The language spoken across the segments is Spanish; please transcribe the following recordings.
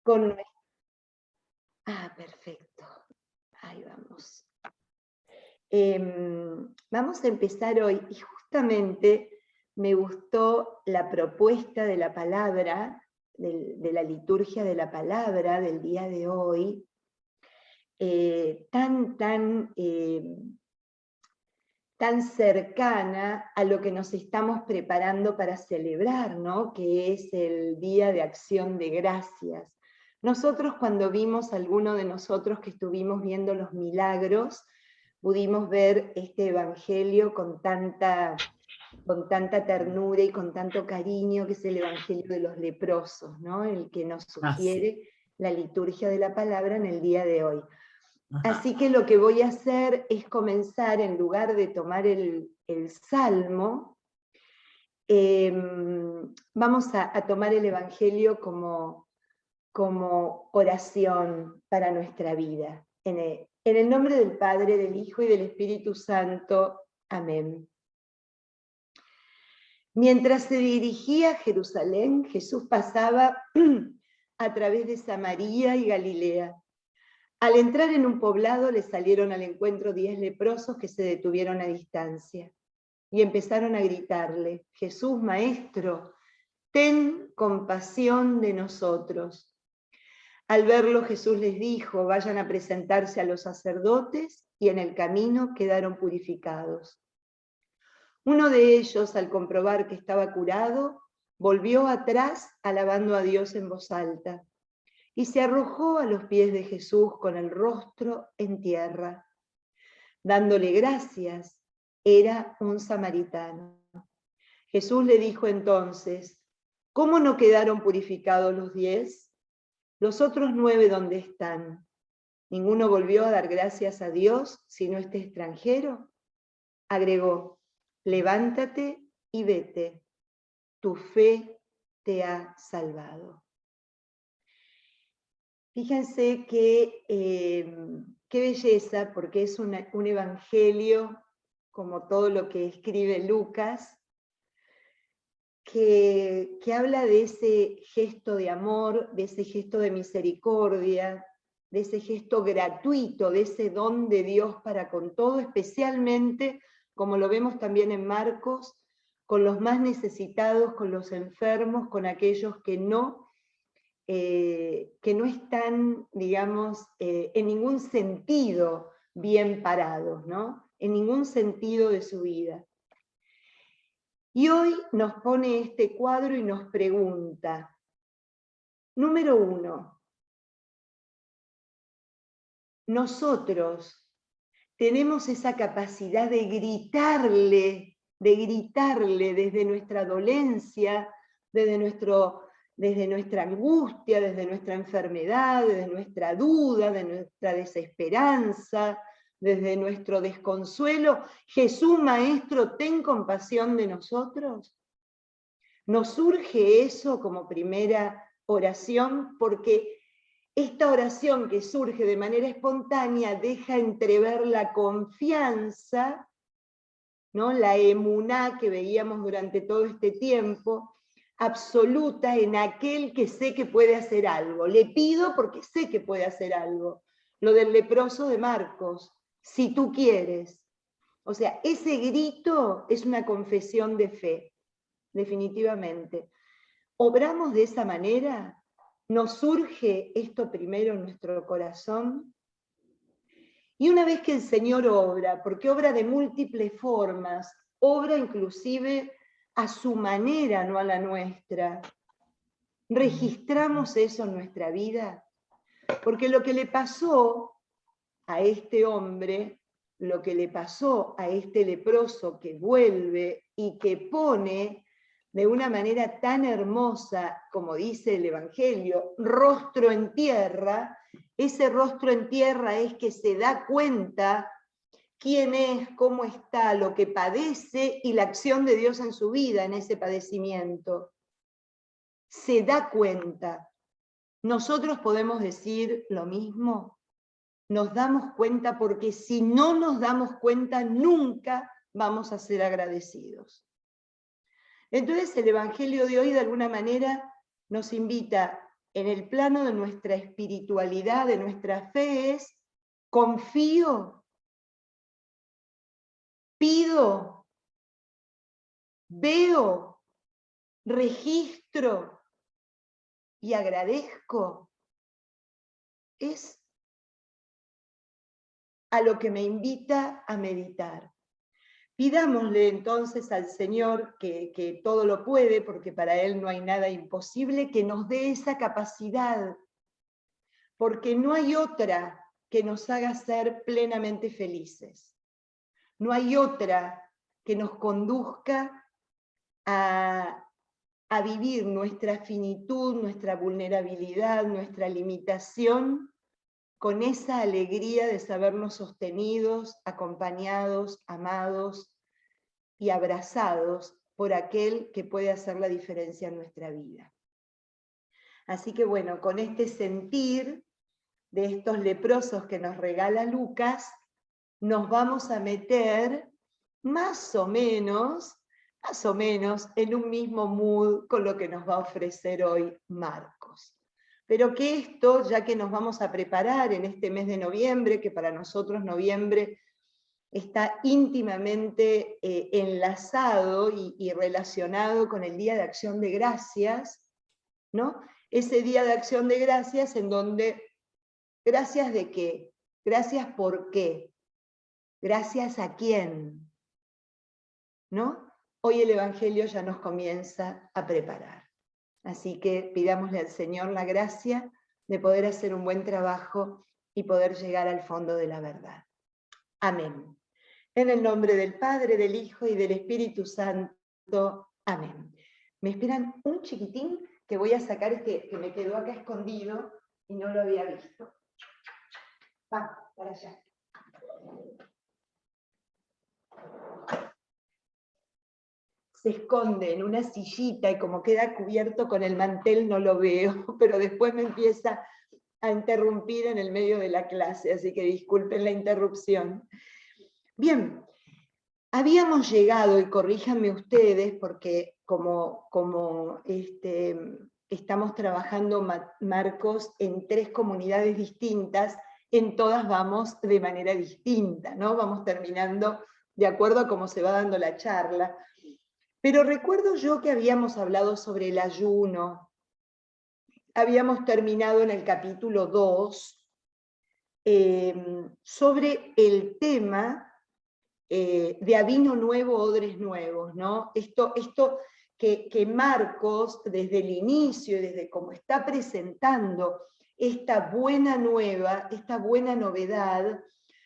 con... perfecto. Ahí vamos. Vamos a empezar hoy, y justamente me gustó la propuesta de la palabra, de la liturgia de la palabra del día de hoy, tan cercana a lo que nos estamos preparando para celebrar, ¿no? Que es el Día de Acción de Gracias. Nosotros, cuando vimos, alguno de nosotros que estuvimos viendo los milagros, pudimos ver este evangelio con tanta ternura y con tanto cariño, que es el evangelio de los leprosos, ¿no? El que nos sugiere la liturgia de la palabra en el día de hoy. Así que lo que voy a hacer es comenzar, en lugar de tomar el Salmo, vamos a tomar el Evangelio como oración para nuestra vida. En el nombre del Padre, del Hijo y del Espíritu Santo. Amén. Mientras se dirigía a Jerusalén, Jesús pasaba a través de Samaria y Galilea. Al entrar en un poblado le salieron al encuentro 10 leprosos que se detuvieron a distancia y empezaron a gritarle: Jesús, Maestro, ten compasión de nosotros. Al verlo, Jesús les dijo: vayan a presentarse a los sacerdotes, y en el camino quedaron purificados. Uno de ellos, al comprobar que estaba curado, volvió atrás alabando a Dios en voz alta, y se arrojó a los pies de Jesús con el rostro en tierra. Dándole gracias, era un samaritano. Jesús le dijo entonces: ¿cómo no quedaron purificados los 10? ¿Los otros 9 dónde están? ¿Ninguno volvió a dar gracias a Dios, sino este extranjero? Agregó: levántate y vete, tu fe te ha salvado. Fíjense qué belleza, porque es un evangelio, como todo lo que escribe Lucas, que habla de ese gesto de amor, de ese gesto de misericordia, de ese gesto gratuito, de ese don de Dios para con todo, especialmente, como lo vemos también en Marcos, con los más necesitados, con los enfermos, con aquellos que no están, digamos, en ningún sentido bien parados, ¿no? En ningún sentido de su vida. Y hoy nos pone este cuadro y nos pregunta, número 1, nosotros tenemos esa capacidad de gritarle desde nuestra dolencia, desde nuestra angustia, desde nuestra enfermedad, desde nuestra duda, de nuestra desesperanza, desde nuestro desconsuelo: Jesús, Maestro, ten compasión de nosotros. Nos surge eso como primera oración, porque esta oración que surge de manera espontánea deja entrever la confianza, ¿no? La emuná que veíamos durante todo este tiempo, absoluta en aquel que sé que puede hacer algo. Le pido porque sé que puede hacer algo. Lo del leproso de Marcos: si tú quieres. O sea, ese grito es una confesión de fe, definitivamente. ¿Obramos de esa manera? ¿Nos surge esto primero en nuestro corazón? Y una vez que el Señor obra, porque obra de múltiples formas, obra inclusive a su manera, no a la nuestra, ¿registramos eso en nuestra vida? Porque lo que le pasó a este hombre, lo que le pasó a este leproso que vuelve y que pone de una manera tan hermosa, como dice el Evangelio, rostro en tierra, ese rostro en tierra es que se da cuenta quién es, cómo está, lo que padece y la acción de Dios en su vida en ese padecimiento. Se da cuenta. ¿Nosotros podemos decir lo mismo? Nos damos cuenta, porque si no nos damos cuenta, nunca vamos a ser agradecidos. Entonces el Evangelio de hoy de alguna manera nos invita en el plano de nuestra espiritualidad, de nuestra fe, es confío, pido, veo, registro y agradezco. Es a lo que me invita a meditar. Pidámosle entonces al Señor, que todo lo puede, porque para Él no hay nada imposible, que nos dé esa capacidad, porque no hay otra que nos haga ser plenamente felices. No hay otra que nos conduzca a vivir nuestra finitud, nuestra vulnerabilidad, nuestra limitación, con esa alegría de sabernos sostenidos, acompañados, amados y abrazados por aquel que puede hacer la diferencia en nuestra vida. Así que bueno, con este sentir de estos leprosos que nos regala Lucas, nos vamos a meter más o menos en un mismo mood con lo que nos va a ofrecer hoy Marcos. Pero que esto, ya que nos vamos a preparar en este mes de noviembre, que para nosotros noviembre está íntimamente enlazado y relacionado con el Día de Acción de Gracias, ¿no? Ese Día de Acción de Gracias en donde, ¿gracias de qué? Gracias por qué. Gracias a quién, ¿no? Hoy el Evangelio ya nos comienza a preparar. Así que pidámosle al Señor la gracia de poder hacer un buen trabajo y poder llegar al fondo de la verdad. Amén. En el nombre del Padre, del Hijo y del Espíritu Santo. Amén. ¿Me esperan un chiquitín que voy a sacar este que me quedó acá escondido y no lo había visto? Va, para allá. Se esconde en una sillita y como queda cubierto con el mantel no lo veo, pero después me empieza a interrumpir en el medio de la clase, así que disculpen la interrupción. Bien, habíamos llegado, y corríjanme ustedes, porque como estamos trabajando Marcos en 3 comunidades distintas, en todas vamos de manera distinta, ¿no? Vamos terminando de acuerdo a cómo se va dando la charla. Pero recuerdo yo que habíamos hablado sobre el ayuno, habíamos terminado en el capítulo 2, sobre el tema de a vino nuevo, odres nuevos, ¿no? Esto que Marcos, desde el inicio, desde cómo está presentando esta buena nueva, esta buena novedad,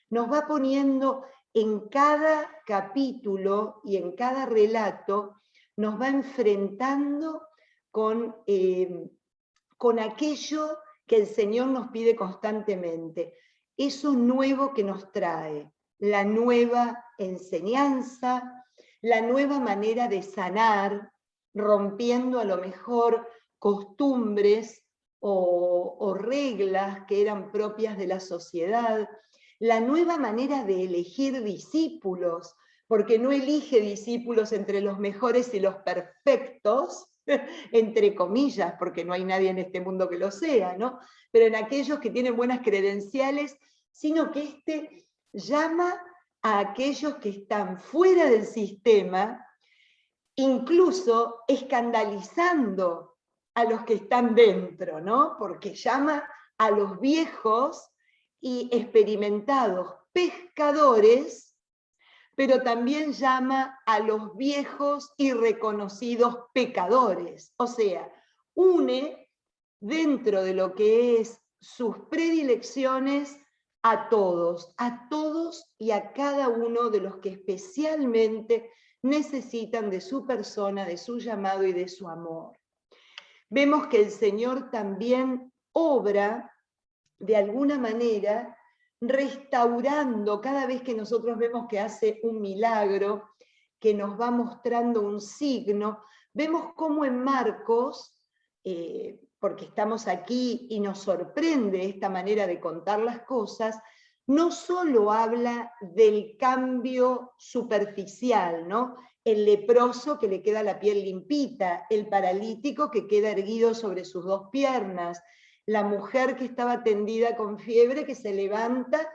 nos va poniendo en cada capítulo y en cada relato, nos va enfrentando con aquello que el Señor nos pide constantemente, eso nuevo que nos trae, la nueva enseñanza, la nueva manera de sanar, rompiendo a lo mejor costumbres o reglas que eran propias de la sociedad, la nueva manera de elegir discípulos, porque no elige discípulos entre los mejores y los perfectos, entre comillas, porque no hay nadie en este mundo que lo sea, ¿no? Pero en aquellos que tienen buenas credenciales, sino que llama a aquellos que están fuera del sistema, incluso escandalizando a los que están dentro, ¿no? Porque llama a los viejos y experimentados pescadores, pero también llama a los viejos y reconocidos pecadores. O sea, une dentro de lo que es sus predilecciones a todos y a cada uno de los que especialmente necesitan de su persona, de su llamado y de su amor. Vemos que el Señor también obra de alguna manera restaurando cada vez que nosotros vemos que hace un milagro, que nos va mostrando un signo, vemos cómo en Marcos, porque estamos aquí y nos sorprende esta manera de contar las cosas, no solo habla del cambio superficial, ¿no? el leproso que le queda la piel limpita, el paralítico que queda erguido sobre sus dos piernas, la mujer que estaba tendida con fiebre que se levanta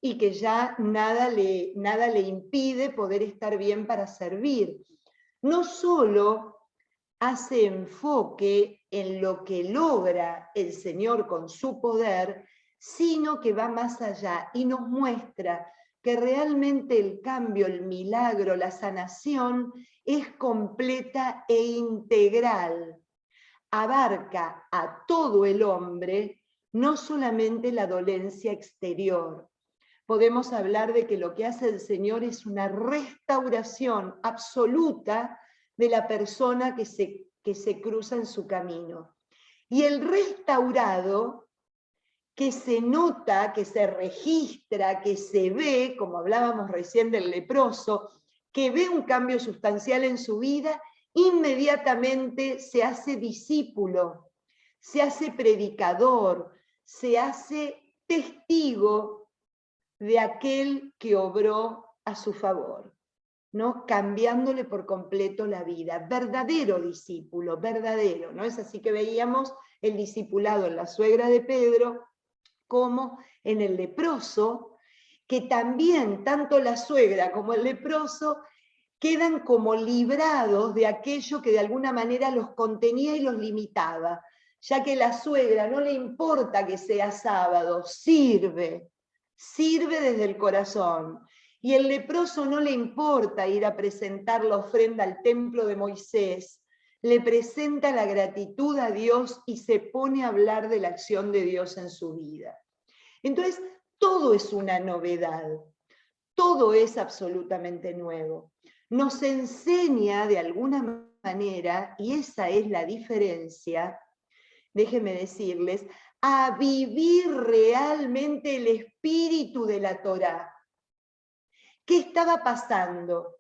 y que ya nada le impide poder estar bien para servir. No solo hace enfoque en lo que logra el Señor con su poder, sino que va más allá y nos muestra que realmente el cambio, el milagro, la sanación es completa e integral. Abarca a todo el hombre, no solamente la dolencia exterior. Podemos hablar de que lo que hace el Señor es una restauración absoluta de la persona que se cruza en su camino. Y el restaurado, que se nota, que se registra, que se ve, como hablábamos recién del leproso, que ve un cambio sustancial en su vida, inmediatamente se hace discípulo, se hace predicador, se hace testigo de aquel que obró a su favor, ¿no? Cambiándole por completo la vida. Verdadero discípulo, verdadero, ¿no? Es así que veíamos el discipulado en la suegra de Pedro, como en el leproso, que también tanto la suegra como el leproso quedan como librados de aquello que de alguna manera los contenía y los limitaba, ya que la suegra no le importa que sea sábado, sirve desde el corazón. Y el leproso no le importa ir a presentar la ofrenda al templo de Moisés, le presenta la gratitud a Dios y se pone a hablar de la acción de Dios en su vida. Entonces, todo es una novedad, todo es absolutamente nuevo. Nos enseña de alguna manera, y esa es la diferencia, déjenme decirles, a vivir realmente el espíritu de la Torá. ¿Qué estaba pasando?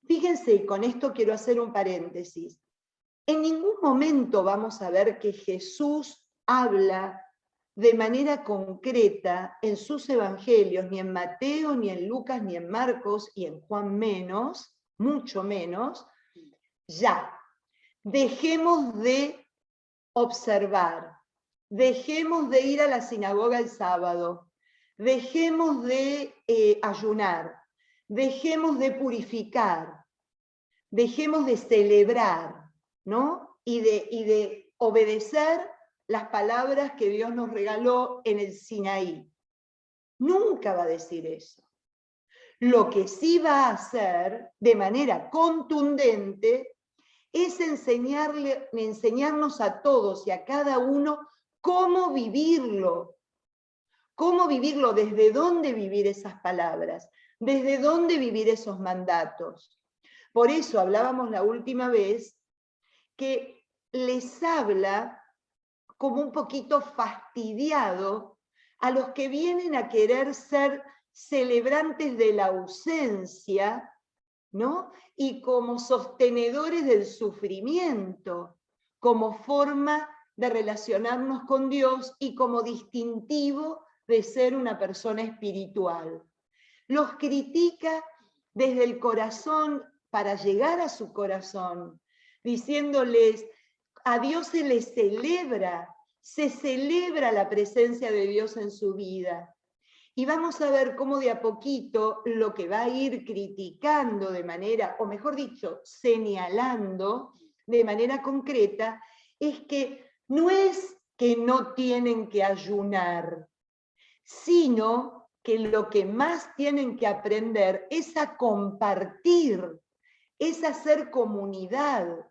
Fíjense, y con esto quiero hacer un paréntesis. En ningún momento vamos a ver que Jesús habla de manera concreta en sus evangelios, ni en Mateo, ni en Lucas, ni en Marcos, y en Juan menos, mucho menos, ya. Dejemos de observar, dejemos de ir a la sinagoga el sábado, dejemos de ayunar, dejemos de purificar, dejemos de celebrar, ¿no? Y de obedecer las palabras que Dios nos regaló en el Sinaí. Nunca va a decir eso. Lo que sí va a hacer de manera contundente es enseñarnos a todos y a cada uno cómo vivirlo, desde dónde vivir esas palabras, desde dónde vivir esos mandatos. Por eso hablábamos la última vez que les habla como un poquito fastidiado a los que vienen a querer ser celebrantes de la ausencia, ¿no? Y como sostenedores del sufrimiento, como forma de relacionarnos con Dios y como distintivo de ser una persona espiritual. Los critica desde el corazón para llegar a su corazón, diciéndoles, a Dios se celebra la presencia de Dios en su vida. Y vamos a ver cómo de a poquito lo que va a ir criticando de manera, o mejor dicho, señalando de manera concreta, es que no es que no tienen que ayunar, sino que lo que más tienen que aprender es a compartir, es a hacer comunidad,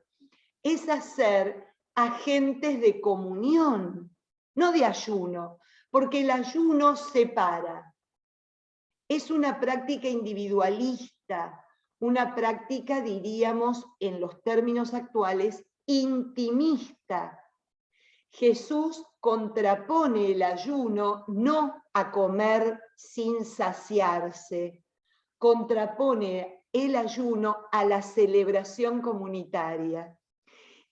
es hacer agentes de comunión, no de ayuno, porque el ayuno separa. Es una práctica individualista, una práctica, diríamos, en los términos actuales, intimista. Jesús contrapone el ayuno no a comer sin saciarse, contrapone el ayuno a la celebración comunitaria.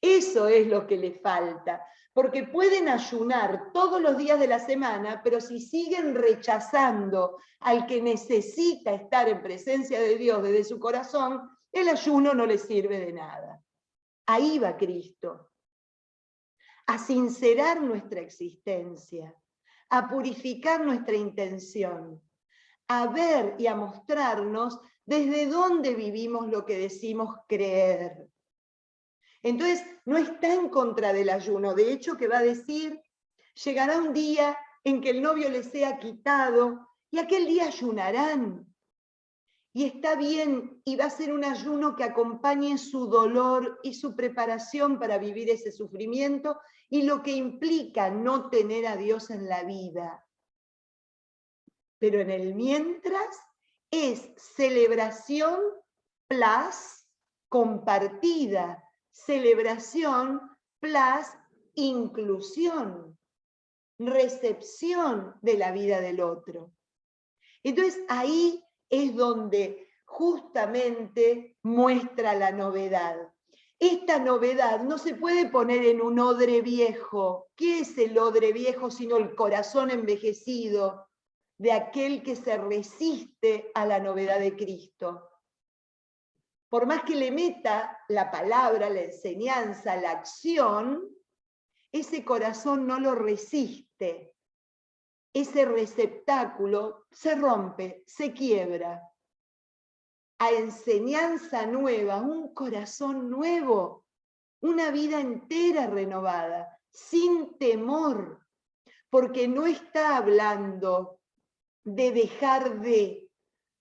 Eso es lo que le falta, porque pueden ayunar todos los días de la semana, pero si siguen rechazando al que necesita estar en presencia de Dios desde su corazón, el ayuno no le sirve de nada. Ahí va Cristo, a sincerar nuestra existencia, a purificar nuestra intención, a ver y a mostrarnos desde dónde vivimos lo que decimos creer. Entonces, no está en contra del ayuno. De hecho, que va a decir, llegará un día en que el novio les sea quitado y aquel día ayunarán. Y está bien, y va a ser un ayuno que acompañe su dolor y su preparación para vivir ese sufrimiento y lo que implica no tener a Dios en la vida. Pero en el mientras es celebración plus compartida, celebración plus inclusión, recepción de la vida del otro. Entonces ahí es donde justamente muestra la novedad. Esta novedad no se puede poner en un odre viejo. ¿Qué es el odre viejo sino el corazón envejecido de aquel que se resiste a la novedad de Cristo? Por más que le meta la palabra, la enseñanza, la acción, ese corazón no lo resiste. Ese receptáculo se rompe, se quiebra. A enseñanza nueva, un corazón nuevo, una vida entera renovada, sin temor, porque no está hablando de dejar de,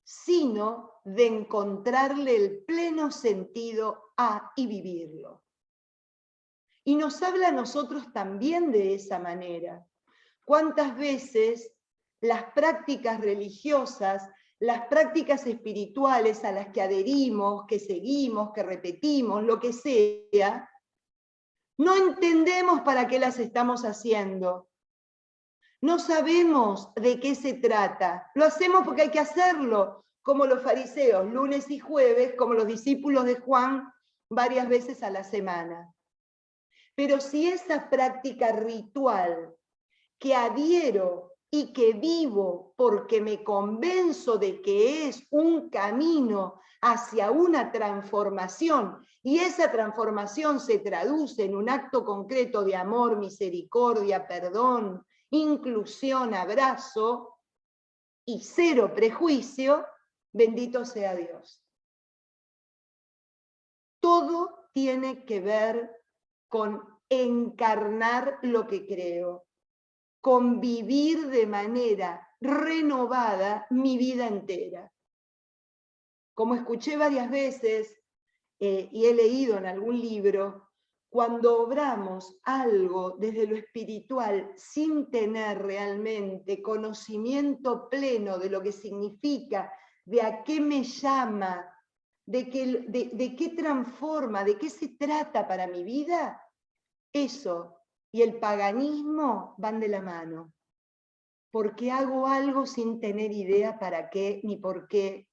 sino de encontrarle el pleno sentido a y vivirlo. Y nos habla a nosotros también de esa manera. ¿Cuántas veces las prácticas religiosas, las prácticas espirituales a las que adherimos, que seguimos, que repetimos, lo que sea, no entendemos para qué las estamos haciendo? No sabemos de qué se trata. Lo hacemos porque hay que hacerlo, como los fariseos, lunes y jueves, como los discípulos de Juan, varias veces a la semana. Pero si esa práctica ritual que adhiero y que vivo porque me convenzo de que es un camino hacia una transformación, y esa transformación se traduce en un acto concreto de amor, misericordia, perdón, inclusión, abrazo y cero prejuicio, bendito sea Dios. Todo tiene que ver con encarnar lo que creo, con vivir de manera renovada mi vida entera. Como escuché varias veces y he leído en algún libro, cuando obramos algo desde lo espiritual sin tener realmente conocimiento pleno de lo que significa, de a qué me llama, de qué transforma, de qué se trata para mi vida, eso y el paganismo van de la mano. Porque hago algo sin tener idea para qué ni por qué,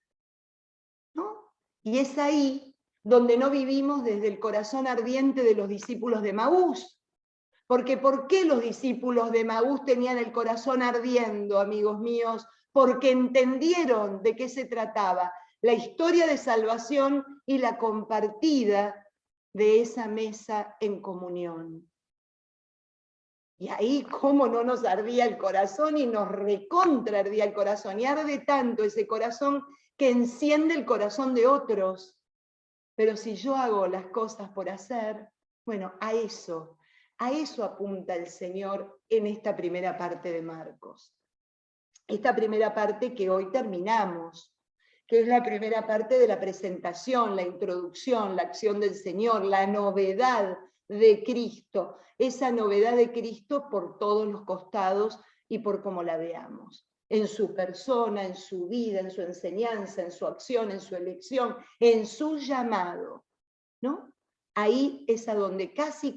¿no? Y es ahí donde no vivimos desde el corazón ardiente de los discípulos de Maús. Porque ¿por qué los discípulos de Maús tenían el corazón ardiendo, amigos míos? Porque entendieron de qué se trataba, la historia de salvación y la compartida de esa mesa en comunión. Y ahí cómo no nos ardía el corazón y nos recontra ardía el corazón. Y arde tanto ese corazón que enciende el corazón de otros. Pero si yo hago las cosas por hacer, bueno, a eso apunta el Señor en esta primera parte de Marcos. Esta primera parte que hoy terminamos, que es la primera parte de la presentación, la introducción, la acción del Señor, la novedad de Cristo, esa novedad de Cristo por todos los costados y por cómo la veamos, en su persona, en su vida, en su enseñanza, en su acción, en su elección, en su llamado, ¿no? Ahí es a donde casi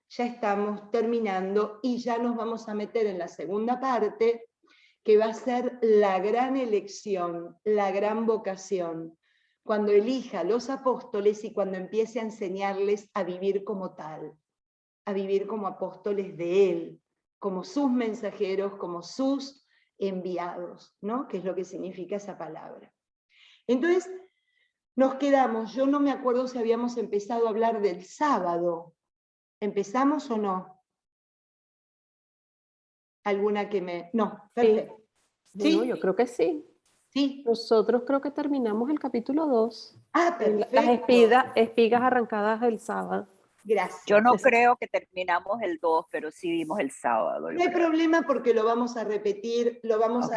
ya estamos terminando y ya nos vamos a meter en la segunda parte, que va a ser la gran elección, la gran vocación, cuando elija a los apóstoles y cuando empiece a enseñarles a vivir como tal, a vivir como apóstoles de Él, como sus mensajeros, como sus enviados, ¿no? Que es lo que significa esa palabra. Entonces, nos quedamos, yo no me acuerdo si habíamos empezado a hablar del sábado. ¿Empezamos o no? ¿Alguna que me...? No, perfecto. Sí, no, ¿Sí? yo creo que sí. ¿Sí? Nosotros creo que terminamos el capítulo 2, Ah, las perfecto. espigas arrancadas el sábado. Yo no Gracias. creo que terminamos el 2, pero sí vimos el sábado, No yo hay creo. problema porque lo vamos a repetir, lo vamos Ok.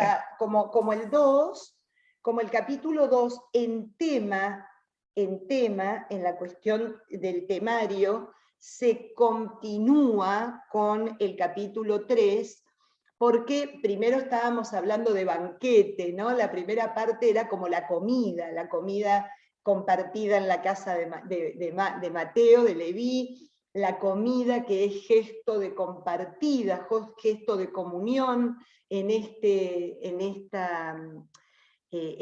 como el 2, como el capítulo 2 en tema, en la cuestión del temario, se continúa con el capítulo 3, porque primero estábamos hablando de banquete, ¿no? La primera parte era como la comida compartida en la casa de Mateo, de Leví, la comida que es gesto de compartida, gesto de comunión en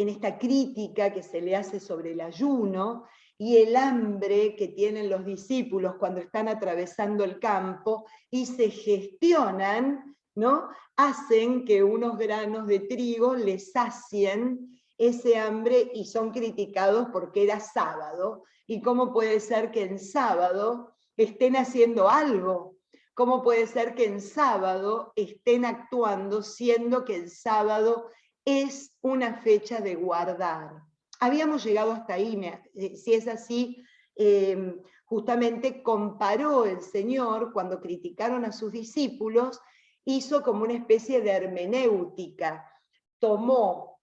esta crítica que se le hace sobre el ayuno, y el hambre que tienen los discípulos cuando están atravesando el campo y se gestionan, ¿no? Hacen que unos granos de trigo les sacien ese hambre y son criticados porque era sábado. ¿Y cómo puede ser que en sábado estén haciendo algo? ¿Cómo puede ser que en sábado estén actuando siendo que el sábado es una fecha de guardar? Habíamos llegado hasta ahí, si es así, justamente comparó el Señor, cuando criticaron a sus discípulos, hizo como una especie de hermenéutica, tomó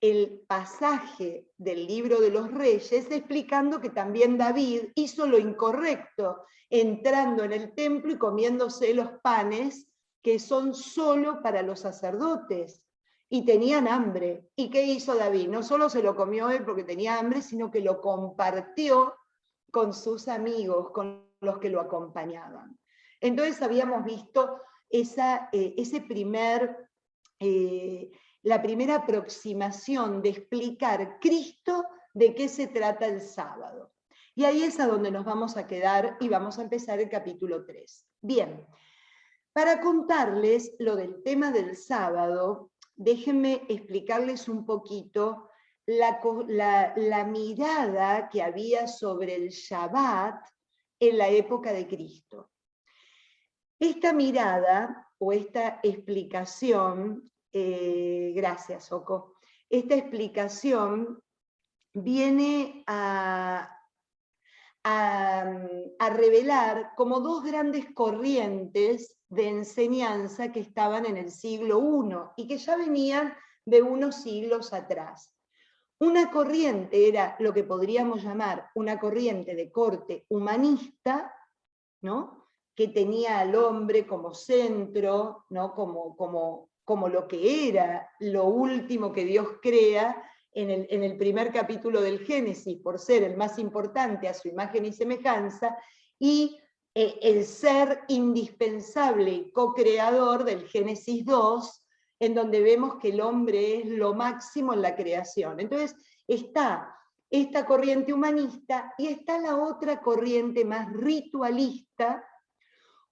el pasaje del libro de los Reyes explicando que también David hizo lo incorrecto, entrando en el templo y comiéndose los panes que son solo para los sacerdotes. Y tenían hambre. ¿Y qué hizo David? No solo se lo comió él porque tenía hambre, sino que lo compartió con sus amigos, con los que lo acompañaban. Entonces habíamos visto la primera aproximación de explicar Cristo de qué se trata el sábado. Y ahí es a donde nos vamos a quedar y vamos a empezar el capítulo 3. Bien, para contarles lo del tema del sábado, déjenme explicarles un poquito la mirada que había sobre el Shabbat en la época de Cristo. Esta mirada o esta explicación, gracias, Oco, esta explicación viene a revelar como dos grandes corrientes de enseñanza que estaban en el siglo I y que ya venían de unos siglos atrás. Una corriente era lo que podríamos llamar una corriente de corte humanista, ¿no? Que tenía al hombre como centro, ¿no? como lo que era lo último que Dios crea en el primer capítulo del Génesis, por ser el más importante a su imagen y semejanza, y el ser indispensable y co-creador del Génesis 2, en donde vemos que el hombre es lo máximo en la creación. Entonces está esta corriente humanista y está la otra corriente más ritualista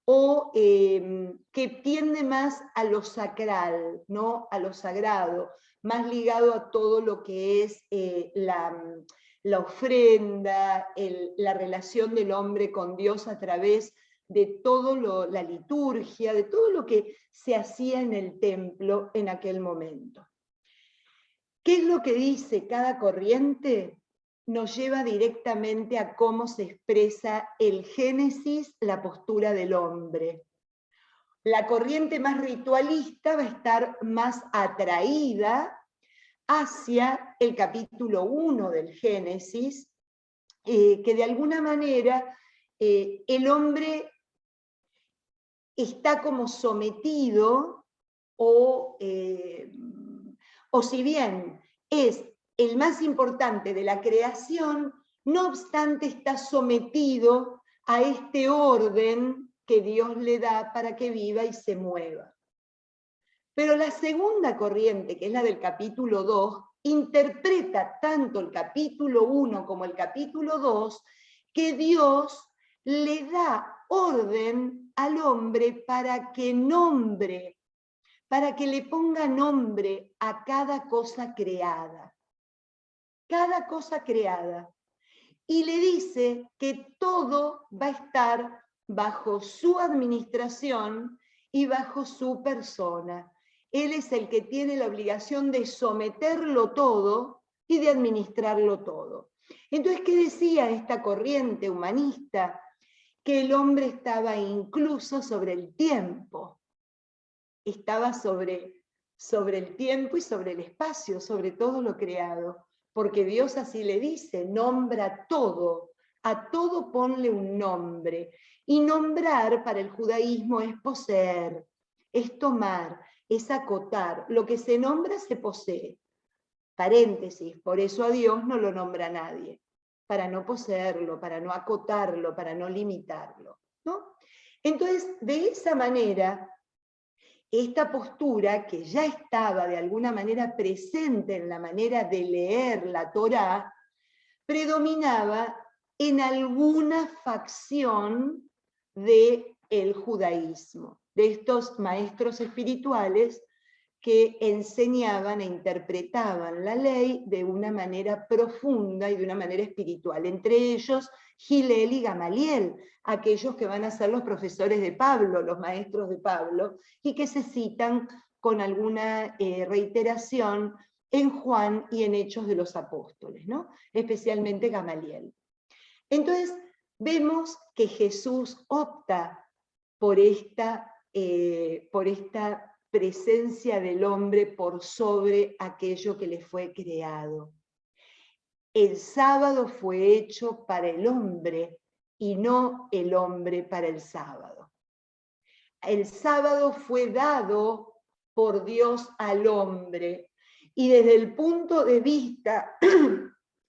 o que tiende más a lo sacral, ¿no? A lo sagrado, más ligado a todo lo que es la ofrenda, la relación del hombre con Dios a través de todo la liturgia, de todo lo que se hacía en el templo en aquel momento. ¿Qué es lo que dice cada corriente? Nos lleva directamente a cómo se expresa el Génesis, la postura del hombre. La corriente más ritualista va a estar más atraída hacia el capítulo 1 del Génesis, que de alguna manera el hombre está como sometido o si bien es el más importante de la creación, no obstante está sometido a este orden que Dios le da para que viva y se mueva. Pero la segunda corriente, que es la del capítulo 2, interpreta tanto el capítulo 1 como el capítulo 2, que Dios le da orden al hombre para que nombre, para que le ponga nombre a cada cosa creada. cada cosa creada. Y le dice que todo va a estar bajo su administración y bajo su persona. Él es el que tiene la obligación de someterlo todo y de administrarlo todo. Entonces, ¿qué decía esta corriente humanista? Que el hombre estaba incluso sobre el tiempo. Estaba sobre el tiempo y sobre el espacio, sobre todo lo creado. Porque Dios así le dice, nombra todo, a todo ponle un nombre. Y nombrar para el judaísmo es poseer, es tomar, es acotar. Lo que se nombra se posee. Paréntesis, por eso a Dios no lo nombra nadie, para no poseerlo, para no acotarlo, para no limitarlo, ¿no? Entonces, de esa manera, esta postura que ya estaba de alguna manera presente en la manera de leer la Torá, predominaba en alguna facción del judaísmo, de estos maestros espirituales que enseñaban e interpretaban la ley de una manera profunda y de una manera espiritual. Entre ellos, Gilel y Gamaliel, aquellos que van a ser los profesores de Pablo, los maestros de Pablo, y que se citan con alguna reiteración en Juan y en Hechos de los Apóstoles, ¿no? Especialmente Gamaliel. Entonces, vemos que Jesús opta por esta presencia del hombre por sobre aquello que le fue creado. El sábado fue hecho para el hombre y no el hombre para el sábado. El sábado fue dado por Dios al hombre y desde el punto de vista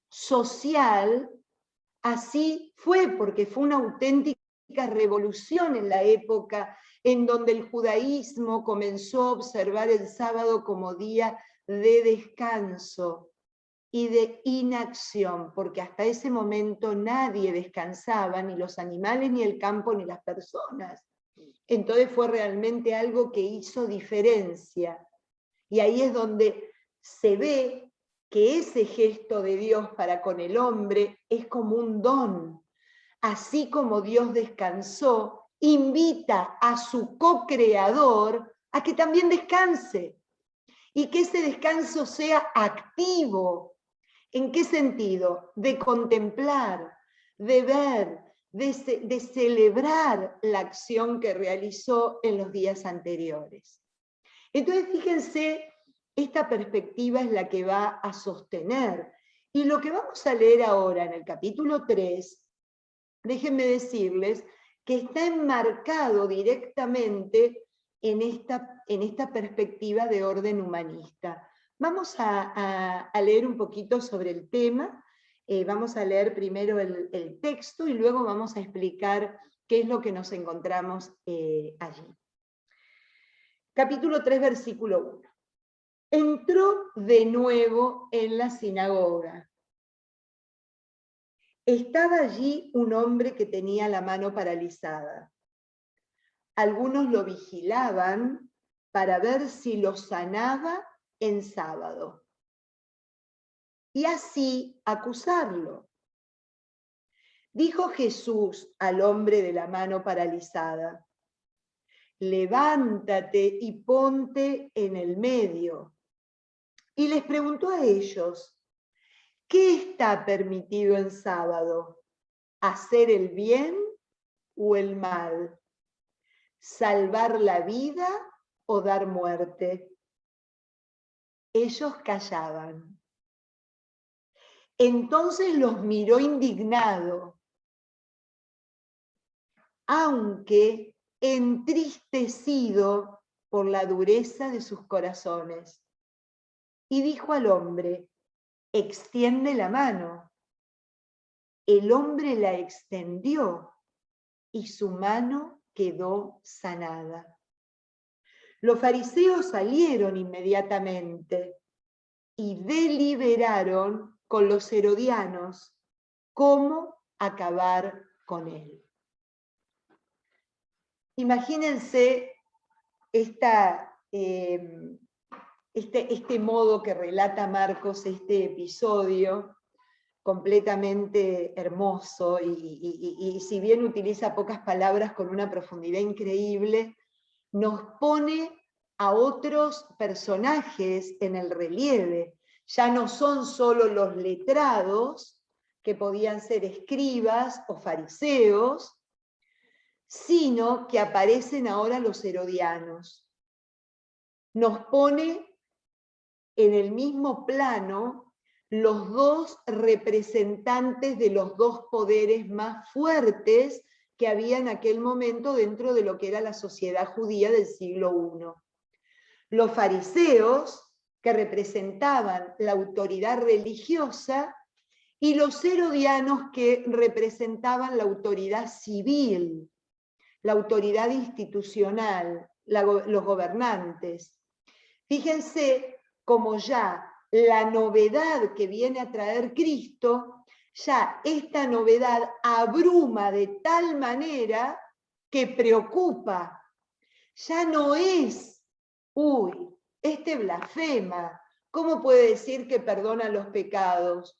social, así fue, porque fue una auténtica revolución en la época en donde el judaísmo comenzó a observar el sábado como día de descanso y de inacción, porque hasta ese momento nadie descansaba, ni los animales, ni el campo, ni las personas. Entonces fue realmente algo que hizo diferencia. Y ahí es donde se ve que ese gesto de Dios para con el hombre es como un don. Así como Dios descansó, invita a su co-creador a que también descanse. Y que ese descanso sea activo. ¿En qué sentido? De contemplar, de ver, de celebrar la acción que realizó en los días anteriores. Entonces, fíjense, esta perspectiva es la que va a sostener. Y lo que vamos a leer ahora en el capítulo 3, déjenme decirles que está enmarcado directamente en esta perspectiva de orden humanista. Vamos a leer un poquito sobre el tema, vamos a leer primero el texto y luego vamos a explicar qué es lo que nos encontramos allí. Capítulo 3, versículo 1. Entró de nuevo en la sinagoga. Estaba allí un hombre que tenía la mano paralizada. Algunos lo vigilaban para ver si lo sanaba en sábado y así acusarlo. Dijo Jesús al hombre de la mano paralizada: levántate y ponte en el medio. Y les preguntó a ellos: ¿qué está permitido en sábado? ¿Hacer el bien o el mal? ¿Salvar la vida o dar muerte? Ellos callaban. Entonces los miró indignado, aunque entristecido por la dureza de sus corazones. Y dijo al hombre: extiende la mano. El hombre la extendió y su mano quedó sanada. Los fariseos salieron inmediatamente y deliberaron con los herodianos cómo acabar con él. Imagínense esta este modo que relata Marcos este episodio, completamente hermoso, y si bien utiliza pocas palabras con una profundidad increíble, nos pone a otros personajes en el relieve. Ya no son solo los letrados, que podían ser escribas o fariseos, sino que aparecen ahora los herodianos. Nos pone en el mismo plano los dos representantes de los dos poderes más fuertes que había en aquel momento dentro de lo que era la sociedad judía del siglo I. Los fariseos, que representaban la autoridad religiosa, y los herodianos, que representaban la autoridad civil, la autoridad institucional, los gobernantes. Fíjense cómo ya la novedad que viene a traer Cristo, ya esta novedad abruma de tal manera que preocupa. Ya no es, uy, este blasfema, ¿cómo puede decir que perdona los pecados?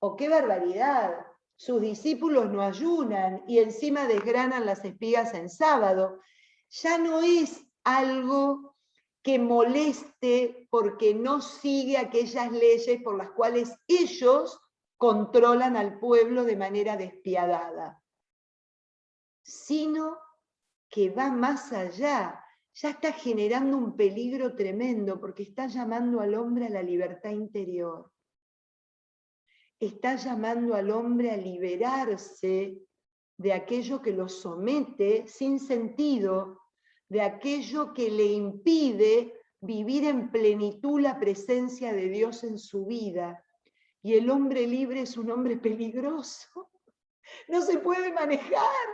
¡Oh, qué barbaridad! Sus discípulos no ayunan y encima desgranan las espigas en sábado. Ya no es algo que moleste porque no sigue aquellas leyes por las cuales ellos controlan al pueblo de manera despiadada, sino que va más allá. Ya está generando un peligro tremendo porque está llamando al hombre a la libertad interior. Está llamando al hombre a liberarse de aquello que lo somete sin sentido, de aquello que le impide vivir en plenitud la presencia de Dios en su vida. Y el hombre libre es un hombre peligroso. No se puede manejar,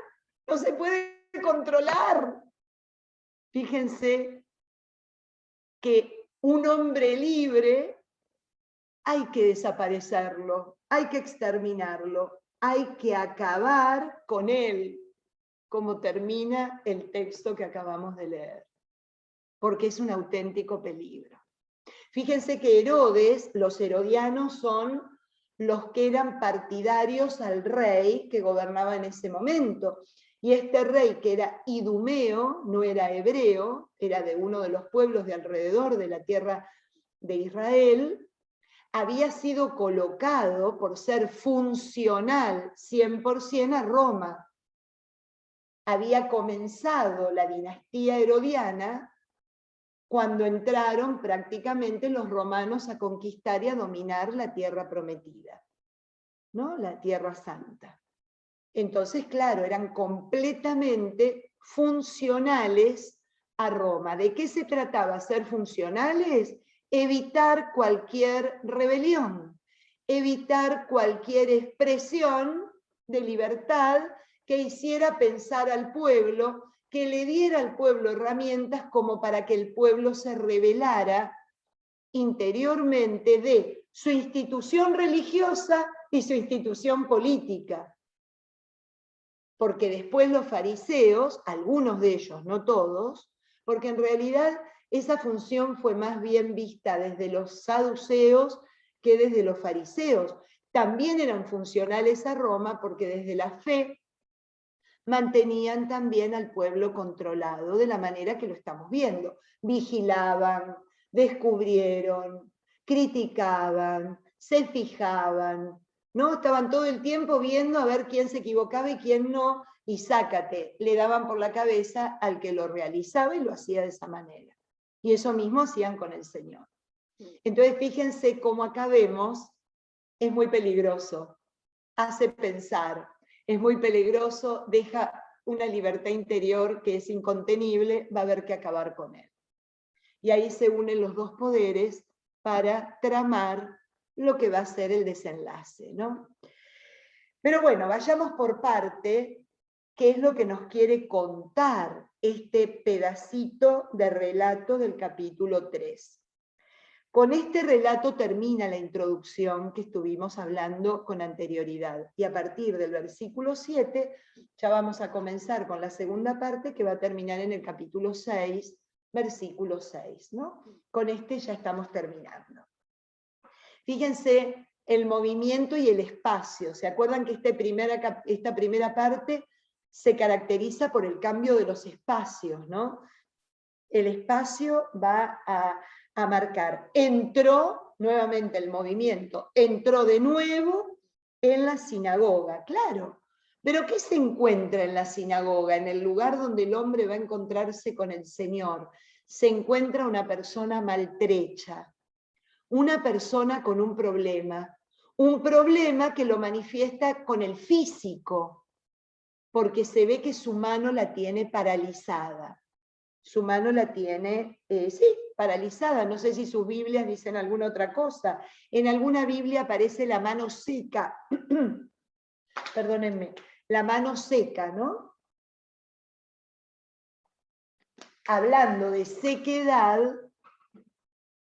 no se puede controlar. Fíjense que un hombre libre hay que desaparecerlo, hay que exterminarlo, hay que acabar con él, como termina el texto que acabamos de leer, porque es un auténtico peligro. Fíjense que Herodes, los herodianos son los que eran partidarios al rey que gobernaba en ese momento. Y este rey, que era idumeo, no era hebreo, era de uno de los pueblos de alrededor de la tierra de Israel, había sido colocado por ser funcional 100% a Roma. Había comenzado la dinastía herodiana cuando entraron prácticamente los romanos a conquistar y a dominar la tierra prometida, ¿no? La tierra santa. Entonces, claro, eran completamente funcionales a Roma. ¿De qué se trataba ser funcionales? Evitar cualquier rebelión, evitar cualquier expresión de libertad que hiciera pensar al pueblo, que le diera al pueblo herramientas como para que el pueblo se rebelara interiormente de su institución religiosa y su institución política. Porque después los fariseos, algunos de ellos, no todos, porque en realidad esa función fue más bien vista desde los saduceos que desde los fariseos. También eran funcionales a Roma porque desde la fe mantenían también al pueblo controlado de la manera que lo estamos viendo. Vigilaban, descubrieron, criticaban, se fijaban, ¿no? Estaban todo el tiempo viendo a ver quién se equivocaba y quién no, y sácate, le daban por la cabeza al que lo realizaba y lo hacía de esa manera. Y eso mismo hacían con el Señor. Entonces fíjense cómo acá vemos, es muy peligroso, hace pensar, es muy peligroso, deja una libertad interior que es incontenible, va a haber que acabar con él. Y ahí se unen los dos poderes para tramar lo que va a ser el desenlace, ¿no? Pero bueno, vayamos por parte, qué es lo que nos quiere contar este pedacito de relato del capítulo 3. Con este relato termina la introducción que estuvimos hablando con anterioridad, y a partir del versículo 7 ya vamos a comenzar con la segunda parte que va a terminar en el capítulo 6, versículo 6, ¿no? Con este ya estamos terminando. Fíjense el movimiento y el espacio. ¿Se acuerdan que esta primera parte se caracteriza por el cambio de los espacios, ¿no? El espacio va a marcar. Entró, nuevamente el movimiento, entró de nuevo en la sinagoga, claro. Pero ¿qué se encuentra en la sinagoga? En el lugar donde el hombre va a encontrarse con el Señor. Se encuentra una persona maltrecha, una persona con un problema que lo manifiesta con el físico, porque se ve que su mano la tiene paralizada. Su mano la tiene, paralizada. No sé si sus Biblias dicen alguna otra cosa. En alguna Biblia aparece la mano seca. Perdónenme, la mano seca, ¿no? Hablando de sequedad,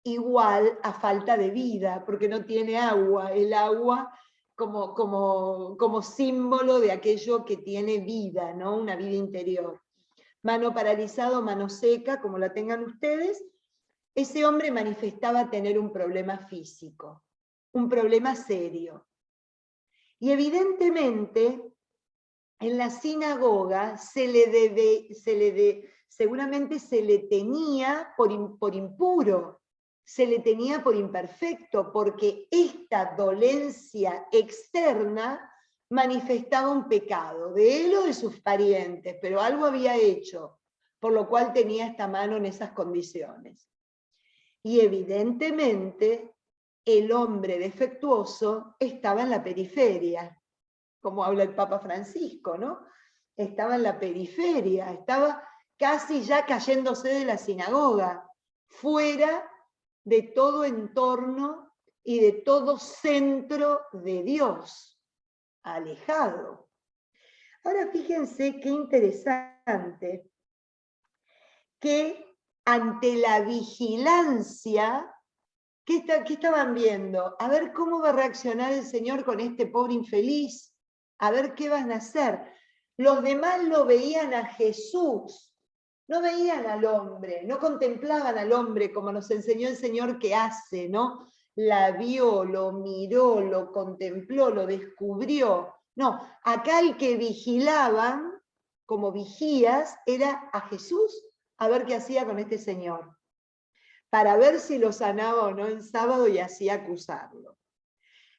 igual a falta de vida, porque no tiene agua. El agua como símbolo de aquello que tiene vida, ¿no? Una vida interior. Mano paralizada, mano seca, como la tengan ustedes. Ese hombre manifestaba tener un problema físico, un problema serio. Y evidentemente, en la sinagoga seguramente se le tenía por impuro, se le tenía por imperfecto, porque esta dolencia externa manifestaba un pecado, de él o de sus parientes, pero algo había hecho, por lo cual tenía esta mano en esas condiciones. Y evidentemente, el hombre defectuoso estaba en la periferia, como habla el Papa Francisco, ¿no? Estaba en la periferia, estaba casi ya cayéndose de la sinagoga, fuera de todo entorno y de todo centro de Dios, alejado. Ahora fíjense qué interesante que ante la vigilancia, ¿qué estaban viendo? A ver cómo va a reaccionar el Señor con este pobre infeliz, a ver qué van a hacer. Los demás lo veían a Jesús, no veían al hombre, no contemplaban al hombre como nos enseñó el Señor que hace, ¿no? La vio, lo miró, lo contempló, lo descubrió. No, acá el que vigilaban, como vigías, era a Jesús, a ver qué hacía con este señor, para ver si lo sanaba o no en sábado y así acusarlo.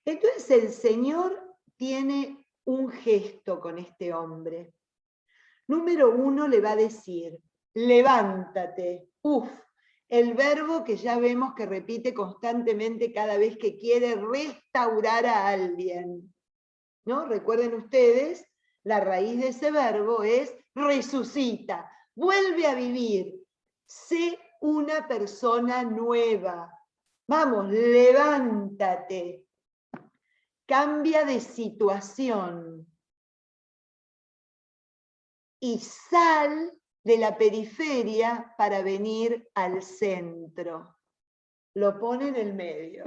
Entonces el Señor tiene un gesto con este hombre. Número 1 le va a decir, levántate. El verbo que ya vemos que repite constantemente cada vez que quiere restaurar a alguien, ¿no? Recuerden ustedes, la raíz de ese verbo es resucita, vuelve a vivir, sé una persona nueva. Vamos, levántate, cambia de situación y sal de la periferia para venir al centro. Lo pone en el medio,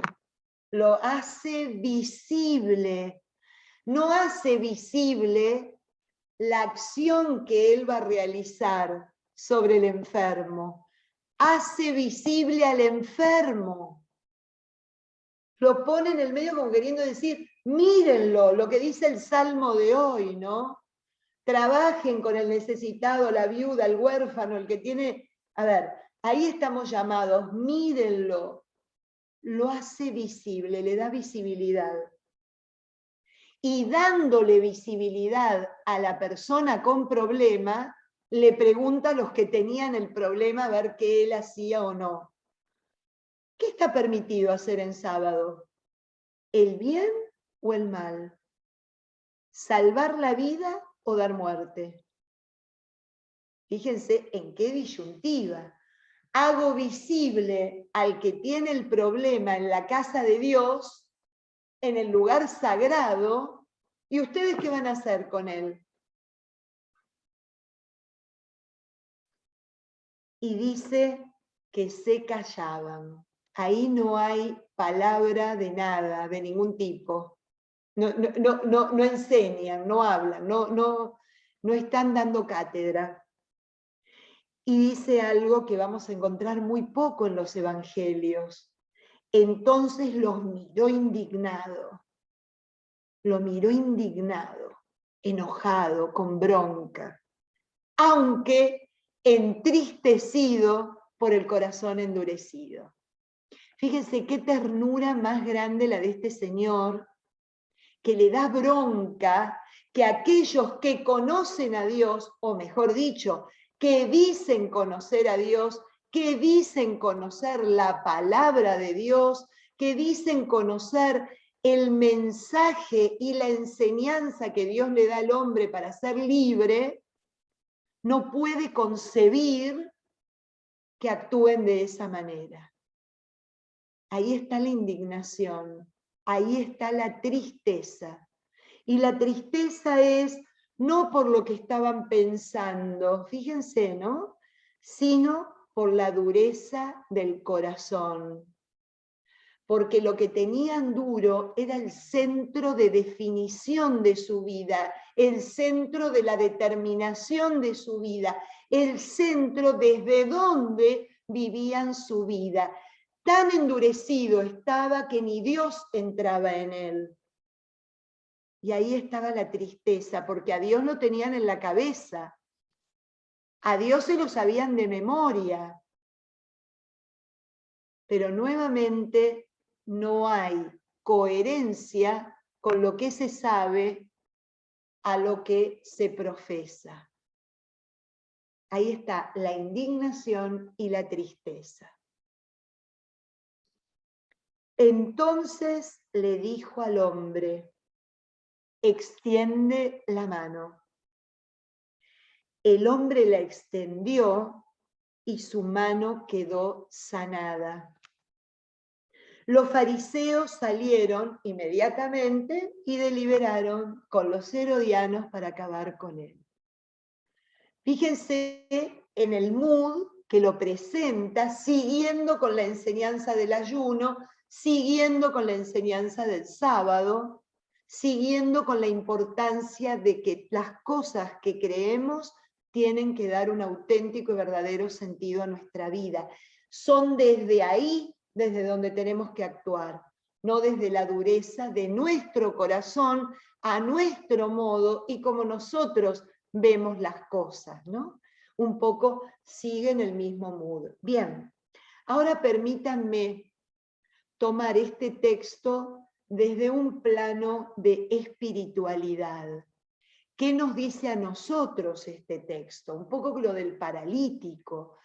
lo hace visible. No hace visible la acción que él va a realizar sobre el enfermo. Hace visible al enfermo. Lo pone en el medio como queriendo decir, mírenlo, lo que dice el Salmo de hoy, ¿no? Trabajen con el necesitado, la viuda, el huérfano, el que tiene... A ver, ahí estamos llamados, mírenlo. Lo hace visible, le da visibilidad. Y dándole visibilidad a la persona con problema, le pregunta a los que tenían el problema a ver qué él hacía o no. ¿Qué está permitido hacer en sábado? ¿El bien o el mal? ¿Salvar la vida o dar muerte? Fíjense en qué disyuntiva. Hago visible al que tiene el problema en la casa de Dios, en el lugar sagrado, ¿y ustedes qué van a hacer con él? Y dice que se callaban. Ahí no hay palabra de nada, de ningún tipo. No enseñan, no hablan, no están dando cátedra. Y dice algo que vamos a encontrar muy poco en los evangelios. Entonces los miró indignado. Lo miró indignado, enojado, con bronca, aunque entristecido por el corazón endurecido. Fíjense qué ternura más grande la de este señor, que le da bronca que aquellos que conocen a Dios, o mejor dicho, que dicen conocer a Dios, que dicen conocer la palabra de Dios, que dicen conocer el mensaje y la enseñanza que Dios le da al hombre para ser libre, no puede concebir que actúen de esa manera. Ahí está la indignación, ahí está la tristeza. Y la tristeza es no por lo que estaban pensando, fíjense, ¿no? Sino por la dureza del corazón. Porque lo que tenían duro era el centro de definición de su vida, el centro de la determinación de su vida, el centro desde donde vivían su vida. Tan endurecido estaba que ni Dios entraba en él. Y ahí estaba la tristeza, porque a Dios lo tenían en la cabeza. A Dios se lo sabían de memoria. Pero nuevamente no hay coherencia con lo que se sabe a lo que se profesa. Ahí está la indignación y la tristeza. Entonces le dijo al hombre: extiende la mano. El hombre la extendió y su mano quedó sanada. Los fariseos salieron inmediatamente y deliberaron con los herodianos para acabar con él. Fíjense en el mood que lo presenta, siguiendo con la enseñanza del ayuno, siguiendo con la enseñanza del sábado, siguiendo con la importancia de que las cosas que creemos tienen que dar un auténtico y verdadero sentido a nuestra vida. Son desde ahí desde donde tenemos que actuar, no desde la dureza de nuestro corazón, a nuestro modo y como nosotros vemos las cosas, ¿no? Un poco siguen el mismo mood. Bien, ahora permítanme tomar este texto desde un plano de espiritualidad. ¿Qué nos dice a nosotros este texto? Un poco lo del paralítico.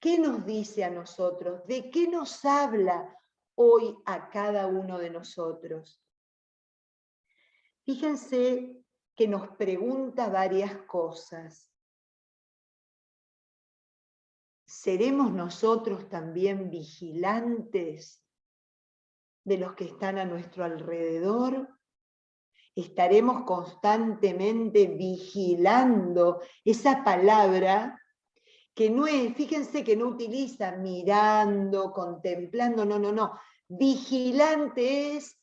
¿Qué nos dice a nosotros? ¿De qué nos habla hoy a cada uno de nosotros? Fíjense que nos pregunta varias cosas. ¿Seremos nosotros también vigilantes de los que están a nuestro alrededor? ¿Estaremos constantemente vigilando esa palabra que no es, fíjense que no utiliza mirando, contemplando, no. Vigilante es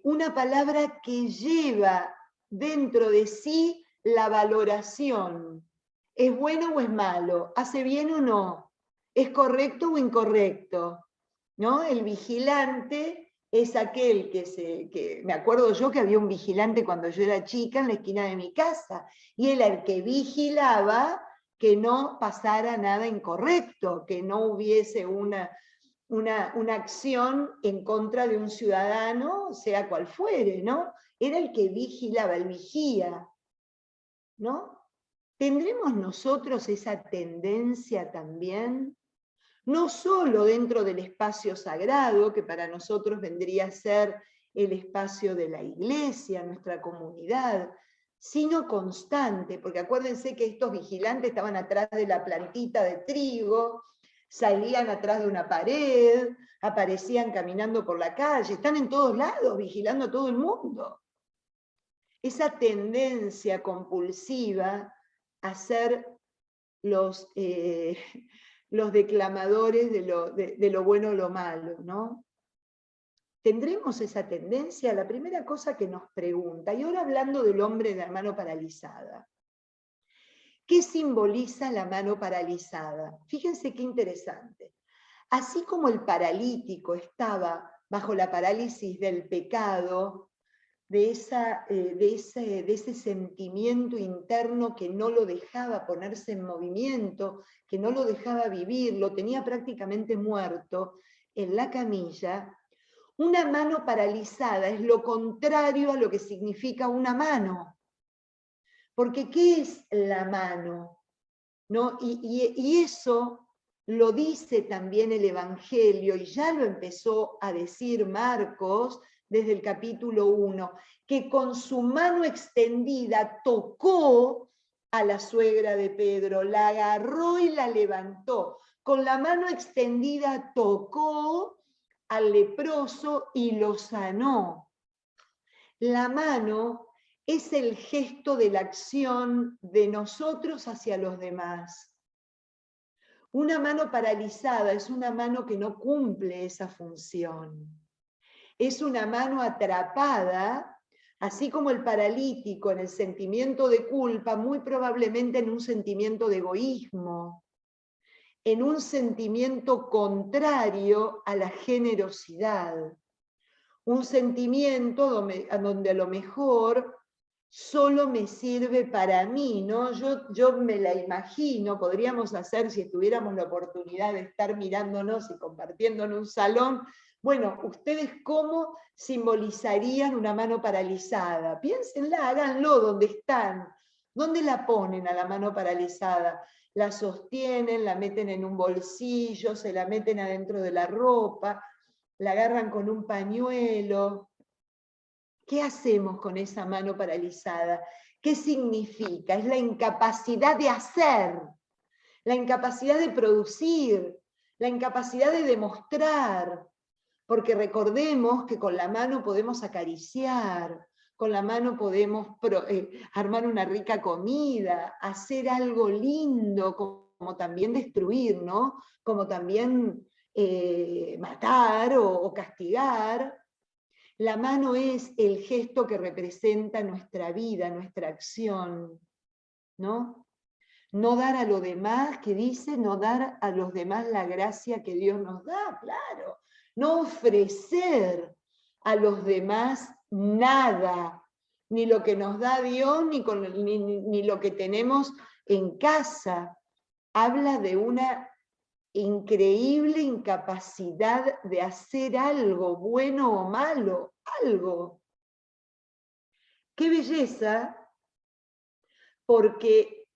una palabra que lleva dentro de sí la valoración. ¿Es bueno o es malo? ¿Hace bien o no? ¿Es correcto o incorrecto? ¿No? El vigilante es aquel que me acuerdo yo que había un vigilante cuando yo era chica en la esquina de mi casa, y él era el que vigilaba que no pasara nada incorrecto, que no hubiese una acción en contra de un ciudadano, sea cual fuere, ¿no? Era el que vigilaba, el vigía, ¿no? ¿Tendremos nosotros esa tendencia también? No solo dentro del espacio sagrado, que para nosotros vendría a ser el espacio de la iglesia, nuestra comunidad, sino constante, porque acuérdense que estos vigilantes estaban atrás de la plantita de trigo, salían atrás de una pared, aparecían caminando por la calle, están en todos lados, vigilando a todo el mundo. Esa tendencia compulsiva a ser los declamadores de lo bueno o lo malo, ¿no? ¿Tendremos esa tendencia? La primera cosa que nos pregunta, y ahora hablando del hombre de la mano paralizada, ¿Qué simboliza la mano paralizada? Fíjense qué interesante. Así como el paralítico estaba bajo la parálisis del pecado, de ese sentimiento interno que no lo dejaba ponerse en movimiento, que no lo dejaba vivir, lo tenía prácticamente muerto en la camilla, una mano paralizada es lo contrario a lo que significa una mano. Porque ¿qué es la mano? ¿No? Y eso lo dice también el Evangelio, y ya lo empezó a decir Marcos desde el capítulo 1, que con su mano extendida tocó a la suegra de Pedro, la agarró y la levantó. Con la mano extendida tocó al leproso y lo sanó. La mano es el gesto de la acción de nosotros hacia los demás. Una mano paralizada es una mano que no cumple esa función. Es una mano atrapada, así como el paralítico en el sentimiento de culpa, muy probablemente en un sentimiento de egoísmo, en un sentimiento contrario a la generosidad. Un sentimiento donde a lo mejor solo me sirve para mí, ¿no? Yo me la imagino, podríamos hacer, si tuviéramos la oportunidad de estar mirándonos y compartiendo en un salón, bueno, ¿ustedes cómo simbolizarían una mano paralizada? Piénsenla, háganlo donde están. ¿Dónde la ponen a la mano paralizada? La sostienen, la meten en un bolsillo, se la meten adentro de la ropa, la agarran con un pañuelo. ¿Qué hacemos con esa mano paralizada? ¿Qué significa? Es la incapacidad de hacer, la incapacidad de producir, la incapacidad de demostrar, porque recordemos que con la mano podemos acariciar, con la mano podemos armar una rica comida, hacer algo lindo, como también destruir, ¿no? Como también matar o castigar. La mano es el gesto que representa nuestra vida, nuestra acción, ¿no? No dar a lo demás, que dice, no dar a los demás la gracia que Dios nos da, claro. No ofrecer a los demás nada, ni lo que nos da Dios, ni lo que tenemos en casa. Habla de una increíble incapacidad de hacer algo, bueno o malo, algo. ¡Qué belleza! Porque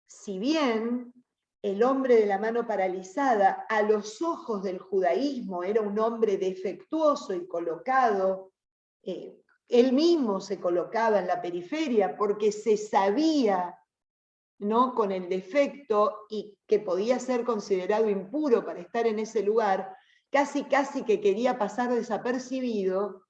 si bien el hombre de la mano paralizada a los ojos del judaísmo era un hombre defectuoso y colocado, él mismo se colocaba en la periferia porque se sabía, ¿no?, con el defecto y que podía ser considerado impuro para estar en ese lugar, casi que quería pasar desapercibido.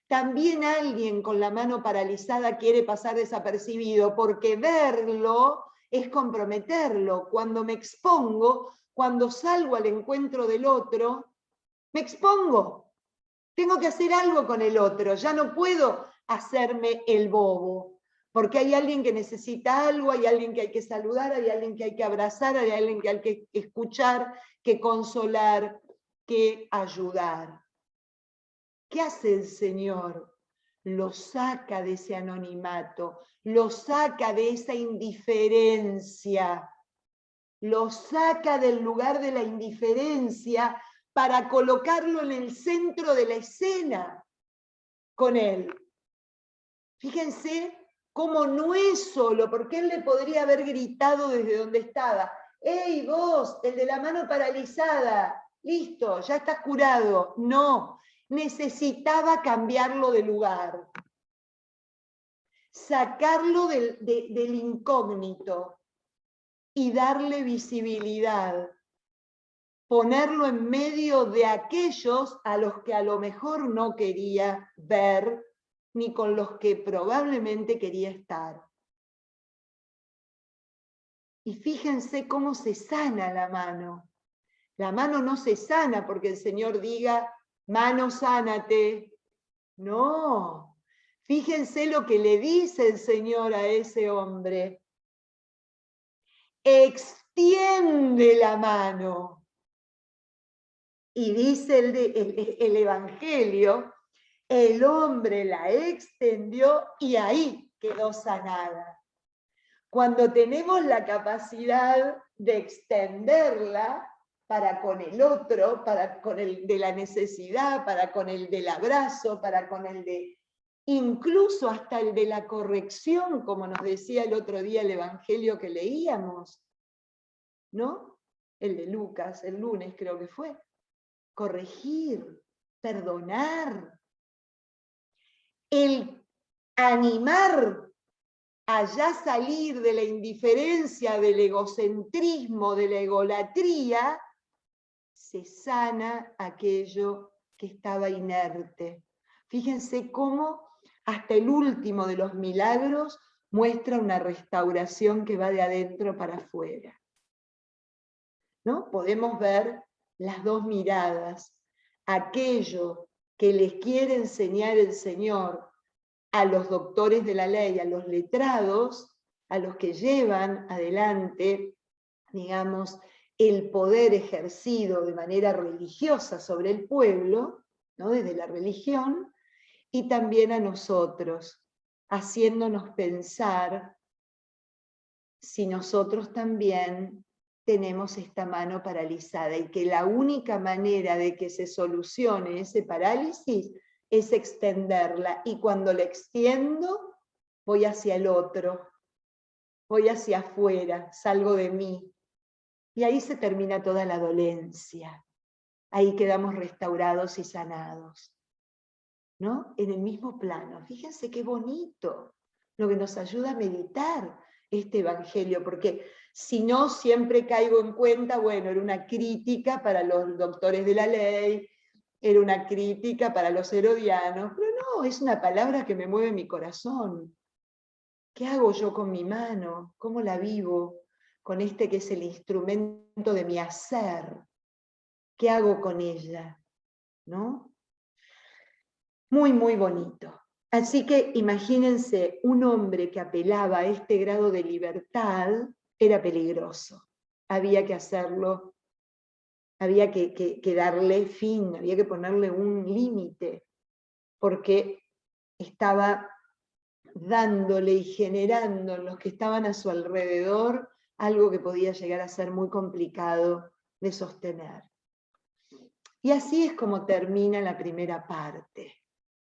También alguien con la mano paralizada quiere pasar desapercibido porque verlo es comprometerlo. Cuando me expongo, cuando salgo al encuentro del otro, me expongo. Tengo que hacer algo con el otro, ya no puedo hacerme el bobo, porque hay alguien que necesita algo, hay alguien que hay que saludar, hay alguien que hay que abrazar, hay alguien que hay que escuchar, que consolar, que ayudar. ¿Qué hace el Señor? Lo saca de ese anonimato, lo saca de esa indiferencia, lo saca del lugar de la indiferencia para colocarlo en el centro de la escena con él. Fíjense cómo no es solo, porque él le podría haber gritado desde donde estaba: ¡Ey, vos, el de la mano paralizada! Listo, ya estás curado. No, necesitaba cambiarlo de lugar, sacarlo del incógnito y darle visibilidad, ponerlo en medio de aquellos a los que a lo mejor no quería ver, ni con los que probablemente quería estar. Y fíjense cómo se sana la mano. La mano no se sana porque el Señor diga: mano, sánate. No. Fíjense lo que le dice el Señor a ese hombre: extiende la mano. Y dice el Evangelio, el hombre la extendió y ahí quedó sanada. Cuando tenemos la capacidad de extenderla para con el otro, para con el de la necesidad, para con el del abrazo, para con el de, incluso hasta el de la corrección, como nos decía el otro día el Evangelio que leíamos, ¿no? El de Lucas, el lunes creo que fue. Corregir, perdonar, el animar a ya salir de la indiferencia, del egocentrismo, de la egolatría, se sana aquello que estaba inerte. Fíjense cómo hasta el último de los milagros muestra una restauración que va de adentro para afuera, ¿no? Podemos ver las dos miradas, aquello que les quiere enseñar el Señor a los doctores de la ley, a los letrados, a los que llevan adelante, digamos, el poder ejercido de manera religiosa sobre el pueblo, ¿no? Desde la religión, y también a nosotros, haciéndonos pensar si nosotros también tenemos esta mano paralizada y que la única manera de que se solucione ese parálisis es extenderla, y cuando la extiendo voy hacia el otro, voy hacia afuera, salgo de mí, y ahí se termina toda la dolencia, ahí quedamos restaurados y sanados, ¿no? En el mismo plano. Fíjense qué bonito lo que nos ayuda a meditar este Evangelio, porque si no siempre caigo en cuenta, bueno, era una crítica para los doctores de la ley, era una crítica para los herodianos, pero no, es una palabra que me mueve mi corazón. ¿Qué hago yo con mi mano? ¿Cómo la vivo? Con este que es el instrumento de mi hacer. ¿Qué hago con ella? ¿No? Muy, muy bonito. Así que imagínense, un hombre que apelaba a este grado de libertad era peligroso. Había que hacerlo, había que darle fin, había que ponerle un límite, porque estaba dándole y generando en los que estaban a su alrededor algo que podía llegar a ser muy complicado de sostener. Y así es como termina la primera parte,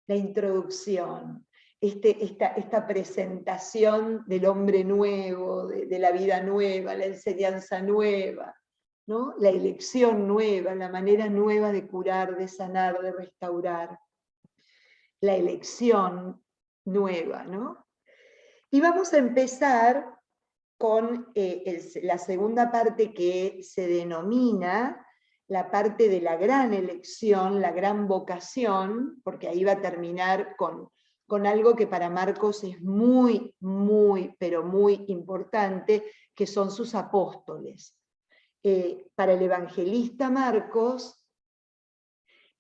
la introducción, esta presentación del hombre nuevo, de la vida nueva, la enseñanza nueva, ¿no? La elección nueva, la manera nueva de curar, de sanar, de restaurar. La elección nueva, ¿no? Y vamos a empezar con la segunda parte, que se denomina la parte de la gran elección, la gran vocación, porque ahí va a terminar con algo que para Marcos es muy, muy, pero muy importante, que son sus apóstoles. Para el evangelista Marcos,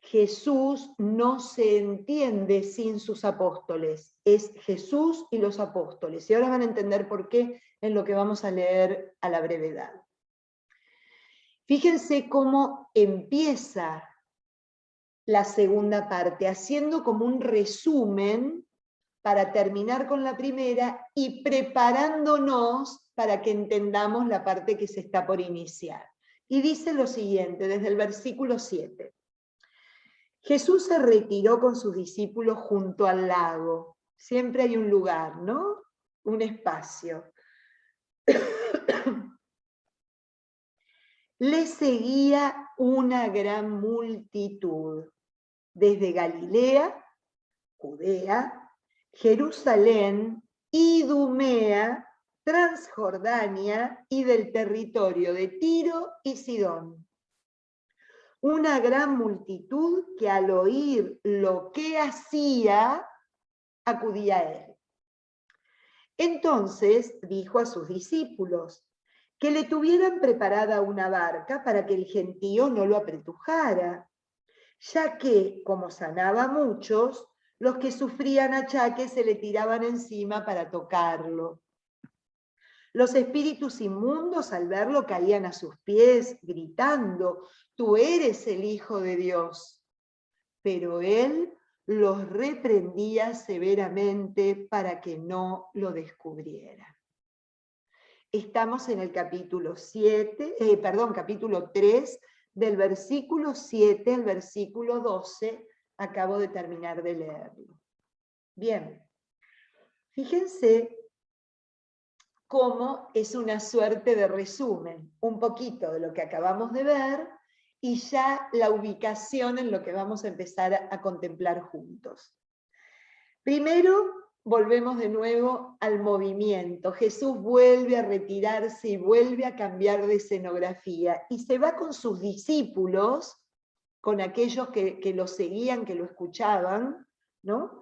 Jesús no se entiende sin sus apóstoles, es Jesús y los apóstoles. Y ahora van a entender por qué en lo que vamos a leer a la brevedad. Fíjense cómo empieza la segunda parte, haciendo como un resumen para terminar con la primera y preparándonos para que entendamos la parte que se está por iniciar. Y dice lo siguiente, desde el versículo 7. Jesús se retiró con sus discípulos junto al lago. Siempre hay un lugar, ¿no? Un espacio. Le seguía una gran multitud, desde Galilea, Judea, Jerusalén, Idumea, Transjordania y del territorio de Tiro y Sidón. Una gran multitud que al oír lo que hacía, acudía a él. Entonces dijo a sus discípulos que le tuvieran preparada una barca para que el gentío no lo apretujara, ya que, como sanaba a muchos, los que sufrían achaques se le tiraban encima para tocarlo. Los espíritus inmundos al verlo caían a sus pies, gritando, tú eres el Hijo de Dios. Pero él los reprendía severamente para que no lo descubrieran. Estamos en el capítulo 3, del versículo 7 al versículo 12, acabo de terminar de leerlo. Bien, fíjense cómo es una suerte de resumen, un poquito de lo que acabamos de ver, y ya la ubicación en lo que vamos a empezar a contemplar juntos. Primero, volvemos de nuevo al movimiento. Jesús vuelve a retirarse y vuelve a cambiar de escenografía, y se va con sus discípulos, con aquellos que lo seguían, que lo escuchaban, ¿no?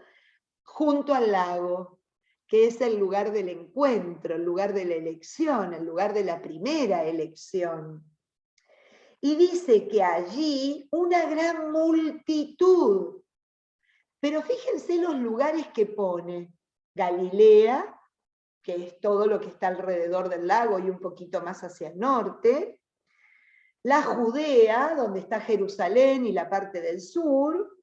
Junto al lago, que es el lugar del encuentro, el lugar de la elección, el lugar de la primera elección. Y dice que allí una gran multitud, pero fíjense los lugares que pone: Galilea, que es todo lo que está alrededor del lago y un poquito más hacia el norte, la Judea, donde está Jerusalén y la parte del sur,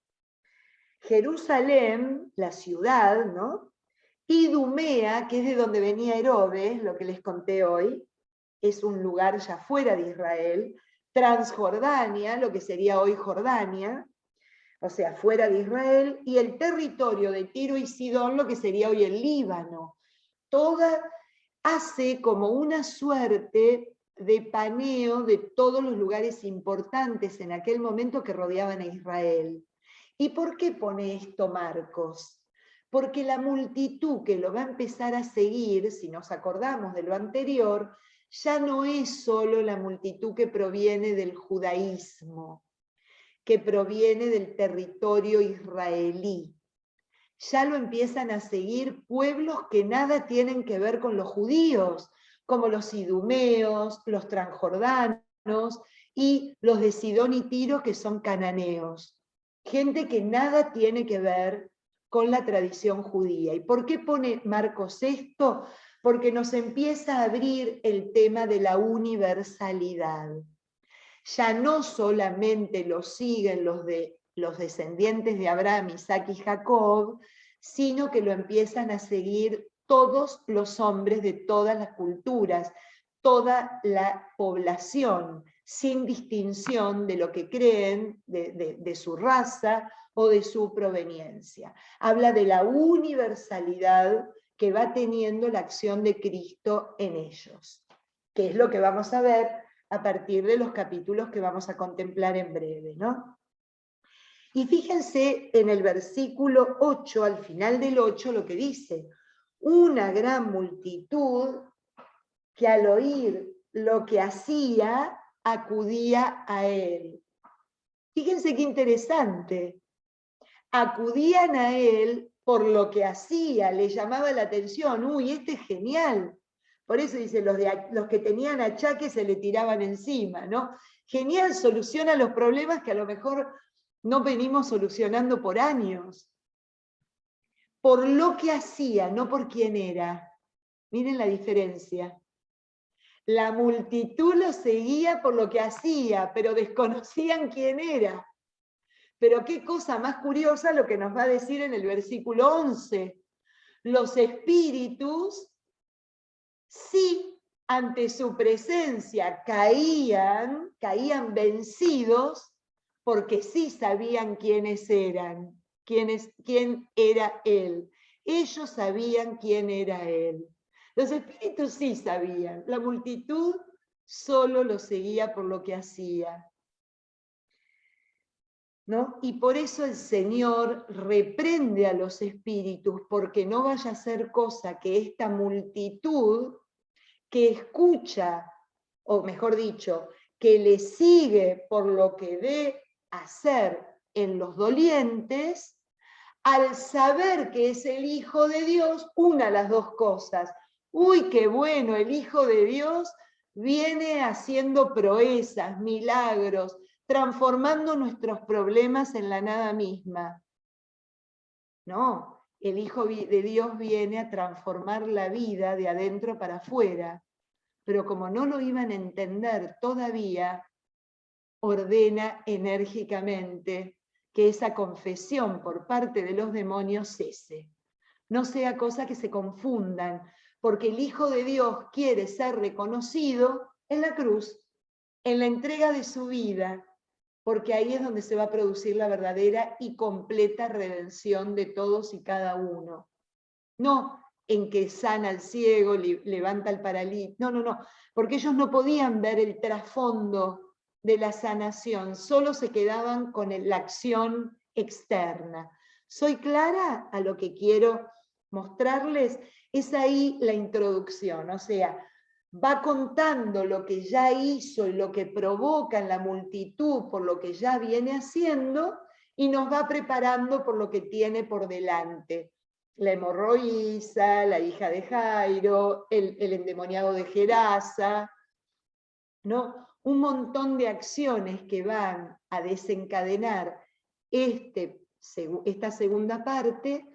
Jerusalén, la ciudad, ¿no? Idumea, que es de donde venía Herodes, lo que les conté hoy, es un lugar ya fuera de Israel, Transjordania, lo que sería hoy Jordania, o sea, fuera de Israel, y el territorio de Tiro y Sidón, lo que sería hoy el Líbano. Toda hace como una suerte de paneo de todos los lugares importantes en aquel momento que rodeaban a Israel. ¿Y por qué pone esto Marcos? Porque la multitud que lo va a empezar a seguir, si nos acordamos de lo anterior, ya no es solo la multitud que proviene del judaísmo, que proviene del territorio israelí. Ya lo empiezan a seguir pueblos que nada tienen que ver con los judíos, como los idumeos, los transjordanos y los de Sidón y Tiro, que son cananeos. Gente que nada tiene que ver con la tradición judía. ¿Y por qué pone Marcos esto? Porque nos empieza a abrir el tema de la universalidad. Ya no solamente lo siguen los descendientes de Abraham, Isaac y Jacob, sino que lo empiezan a seguir todos los hombres de todas las culturas, toda la población, sin distinción de lo que creen, de su raza o de su proveniencia. Habla de la universalidad que va teniendo la acción de Cristo en ellos, que es lo que vamos a ver a partir de los capítulos que vamos a contemplar en breve, ¿no? Y fíjense en el versículo 8, al final del 8, lo que dice: una gran multitud que al oír lo que hacía, acudía a él. Fíjense qué interesante. Acudían a él por lo que hacía, le llamaba la atención. Uy, este es genial. Por eso dice, los que tenían achaques se le tiraban encima, ¿no? Genial, soluciona los problemas que a lo mejor no venimos solucionando por años. Por lo que hacía, no por quién era. Miren la diferencia. La multitud lo seguía por lo que hacía, pero desconocían quién era. Pero qué cosa más curiosa lo que nos va a decir en el versículo 11. Los espíritus, sí, ante su presencia caían vencidos, porque sí sabían quiénes eran, quién era él. Ellos sabían quién era él. Los espíritus sí sabían, la multitud solo lo seguía por lo que hacía, ¿no? Y por eso el Señor reprende a los espíritus, porque no vaya a ser cosa que esta multitud que escucha, o mejor dicho, que le sigue por lo que ve hacer en los dolientes, al saber que es el Hijo de Dios, una las dos cosas. Uy, qué bueno, el Hijo de Dios viene haciendo proezas, milagros, transformando nuestros problemas en la nada misma. No, el Hijo de Dios viene a transformar la vida de adentro para afuera, pero como no lo iban a entender todavía, ordena enérgicamente que esa confesión por parte de los demonios cese. No sea cosa que se confundan, porque el Hijo de Dios quiere ser reconocido en la cruz, en la entrega de su vida, porque ahí es donde se va a producir la verdadera y completa redención de todos y cada uno. No en que sana al ciego, levanta al paralítico, no, porque ellos no podían ver el trasfondo de la sanación, solo se quedaban con la acción externa. ¿Soy clara a lo que quiero mostrarles? Es ahí la introducción, o sea, va contando lo que ya hizo y lo que provoca en la multitud por lo que ya viene haciendo y nos va preparando por lo que tiene por delante. La hemorroísa, la hija de Jairo, el endemoniado de Gerasa, ¿no? Un montón de acciones que van a desencadenar esta segunda parte,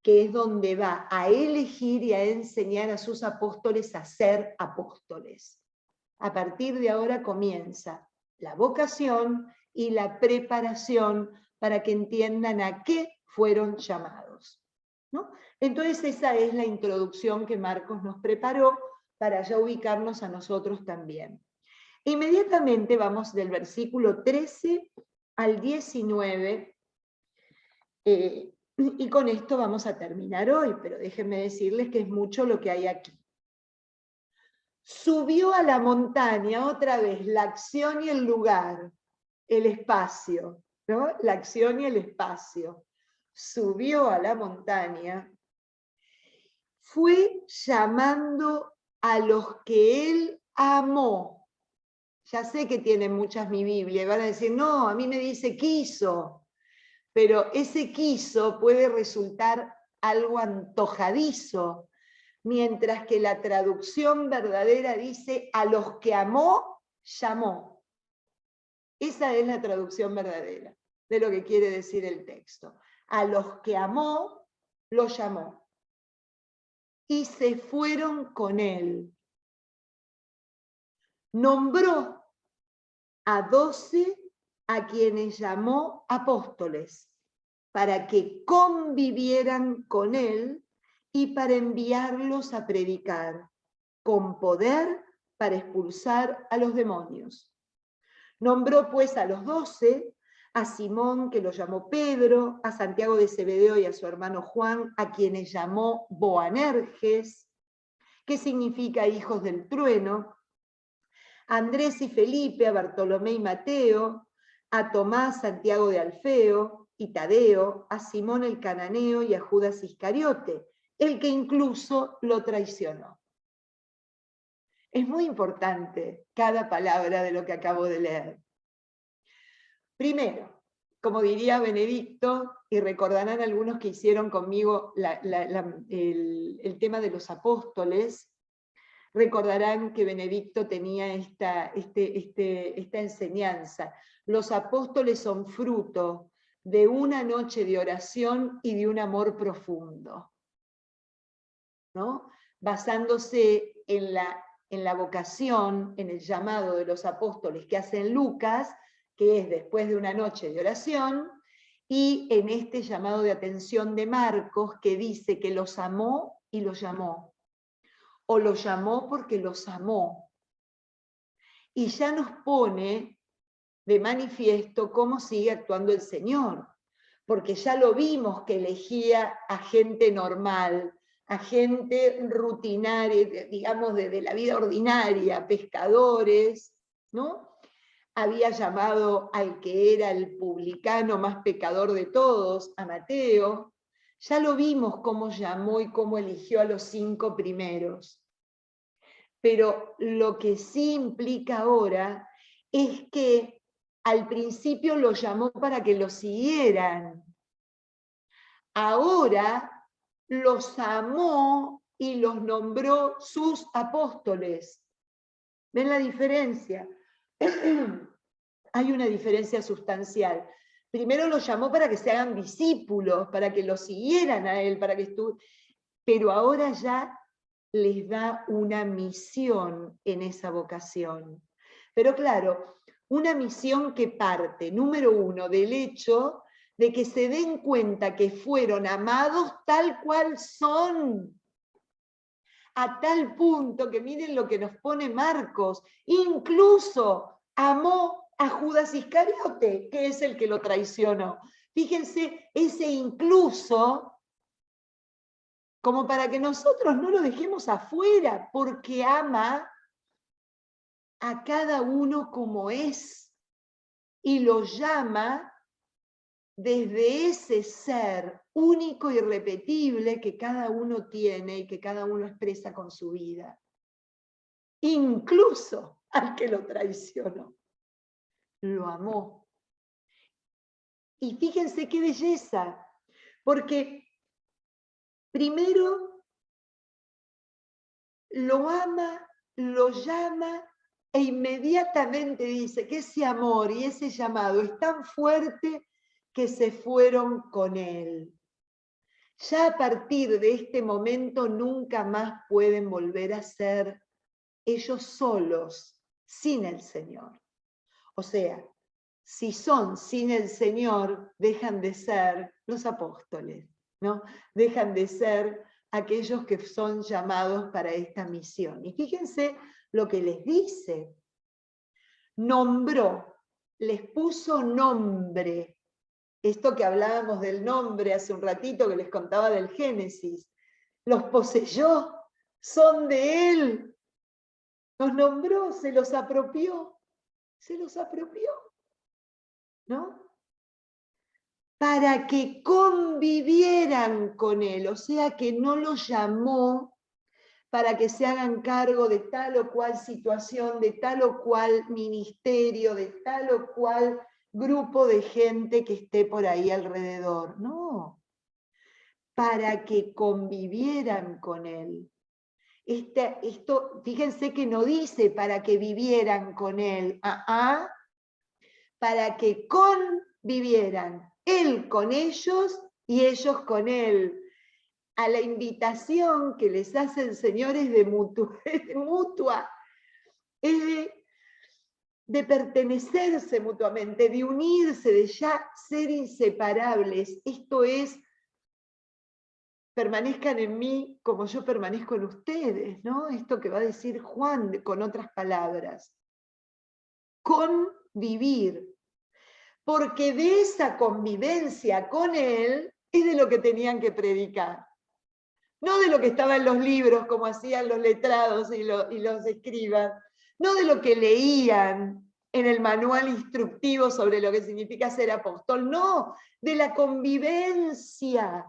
que es donde va a elegir y a enseñar a sus apóstoles a ser apóstoles. A partir de ahora comienza la vocación y la preparación para que entiendan a qué fueron llamados, ¿no? Entonces esa es la introducción que Marcos nos preparó para ya ubicarnos a nosotros también. Inmediatamente vamos del versículo 13 al 19, y con esto vamos a terminar hoy, pero déjenme decirles que es mucho lo que hay aquí. Subió a la montaña, otra vez, la acción y el lugar, el espacio, ¿no? La acción y el espacio. Subió a la montaña, fue llamando a los que él amó. Ya sé que tienen muchas mi Biblia y van a decir, no, a mí me dice quiso. Pero ese quiso puede resultar algo antojadizo, mientras que la traducción verdadera dice a los que amó, llamó. Esa es la traducción verdadera de lo que quiere decir el texto. A los que amó, los llamó. Y se fueron con él. Nombró a 12 a quienes llamó apóstoles, para que convivieran con él y para enviarlos a predicar, con poder para expulsar a los demonios. Nombró pues a los 12, a Simón, que lo llamó Pedro, a Santiago de Zebedeo y a su hermano Juan, a quienes llamó Boanerges, que significa hijos del trueno, a Andrés y Felipe, a Bartolomé y Mateo, a Tomás, Santiago de Alfeo y Tadeo, a Simón el cananeo y a Judas Iscariote, el que incluso lo traicionó. Es muy importante cada palabra de lo que acabo de leer. Primero, como diría Benedicto, y recordarán algunos que hicieron conmigo el tema de los apóstoles, recordarán que Benedicto tenía esta enseñanza. Los apóstoles son fruto de una noche de oración y de un amor profundo, ¿no? Basándose en la vocación, en el llamado de los apóstoles que hacen Lucas, que es después de una noche de oración, y en este llamado de atención de Marcos, que dice que los amó y los llamó. O los llamó porque los amó. Y ya nos pone de manifiesto cómo sigue actuando el Señor, porque ya lo vimos que elegía a gente normal, a gente rutinaria, digamos, de la vida ordinaria, pescadores, ¿no? Había llamado al que era el publicano más pecador de todos, a Mateo. Ya lo vimos cómo llamó y cómo eligió a los 5 primeros. Pero lo que sí implica ahora es que al principio los llamó para que los siguieran. Ahora los amó y los nombró sus apóstoles. ¿Ven la diferencia? Hay una diferencia sustancial. primero los llamó para que se hagan discípulos, para que lo siguieran a él, pero ahora ya les da una misión en esa vocación. Pero claro, una misión que parte, número uno, del hecho de que se den cuenta que fueron amados tal cual son, a tal punto que miren lo que nos pone Marcos, incluso amó a Judas Iscariote, que es el que lo traicionó. Fíjense, ese incluso, como para que nosotros no lo dejemos afuera, porque ama a cada uno como es y lo llama desde ese ser único y irrepetible que cada uno tiene y que cada uno expresa con su vida. Incluso al que lo traicionó. Lo amó. Y fíjense qué belleza, porque primero lo ama, lo llama e inmediatamente dice que ese amor y ese llamado es tan fuerte que se fueron con él. Ya a partir de este momento nunca más pueden volver a ser ellos solos, sin el Señor. O sea, si son sin el Señor, dejan de ser los apóstoles, ¿no? Dejan de ser aquellos que son llamados para esta misión. Y fíjense lo que les dice. Nombró, les puso nombre. Esto que hablábamos del nombre hace un ratito, que les contaba del Génesis. Los poseyó, son de él. Los nombró, se los apropió. Se los apropió, ¿no? Para que convivieran con él, o sea que no los llamó para que se hagan cargo de tal o cual situación, de tal o cual ministerio, de tal o cual grupo de gente que esté por ahí alrededor, no, para que convivieran con él. Esto, fíjense que no dice para que vivieran con él, para que convivieran, él con ellos y ellos con él. A la invitación que les hace el Señor es de mutua, es de pertenecerse mutuamente, de unirse, de ya ser inseparables. Esto es, permanezcan en mí como yo permanezco en ustedes, ¿no? Esto que va a decir Juan con otras palabras. Convivir. Porque de esa convivencia con él es de lo que tenían que predicar. No de lo que estaba en los libros, como hacían los letrados y los escribas, no de lo que leían en el manual instructivo sobre lo que significa ser apóstol, no, de la convivencia,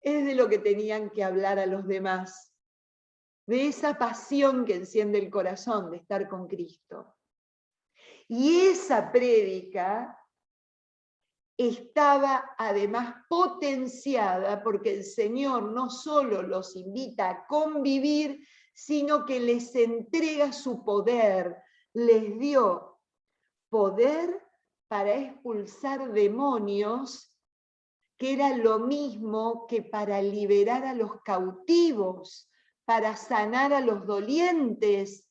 es de lo que tenían que hablar a los demás, de esa pasión que enciende el corazón de estar con Cristo. Y esa prédica estaba además potenciada porque el Señor no solo los invita a convivir, sino que les entrega su poder, les dio poder para expulsar demonios, que era lo mismo que para liberar a los cautivos, para sanar a los dolientes,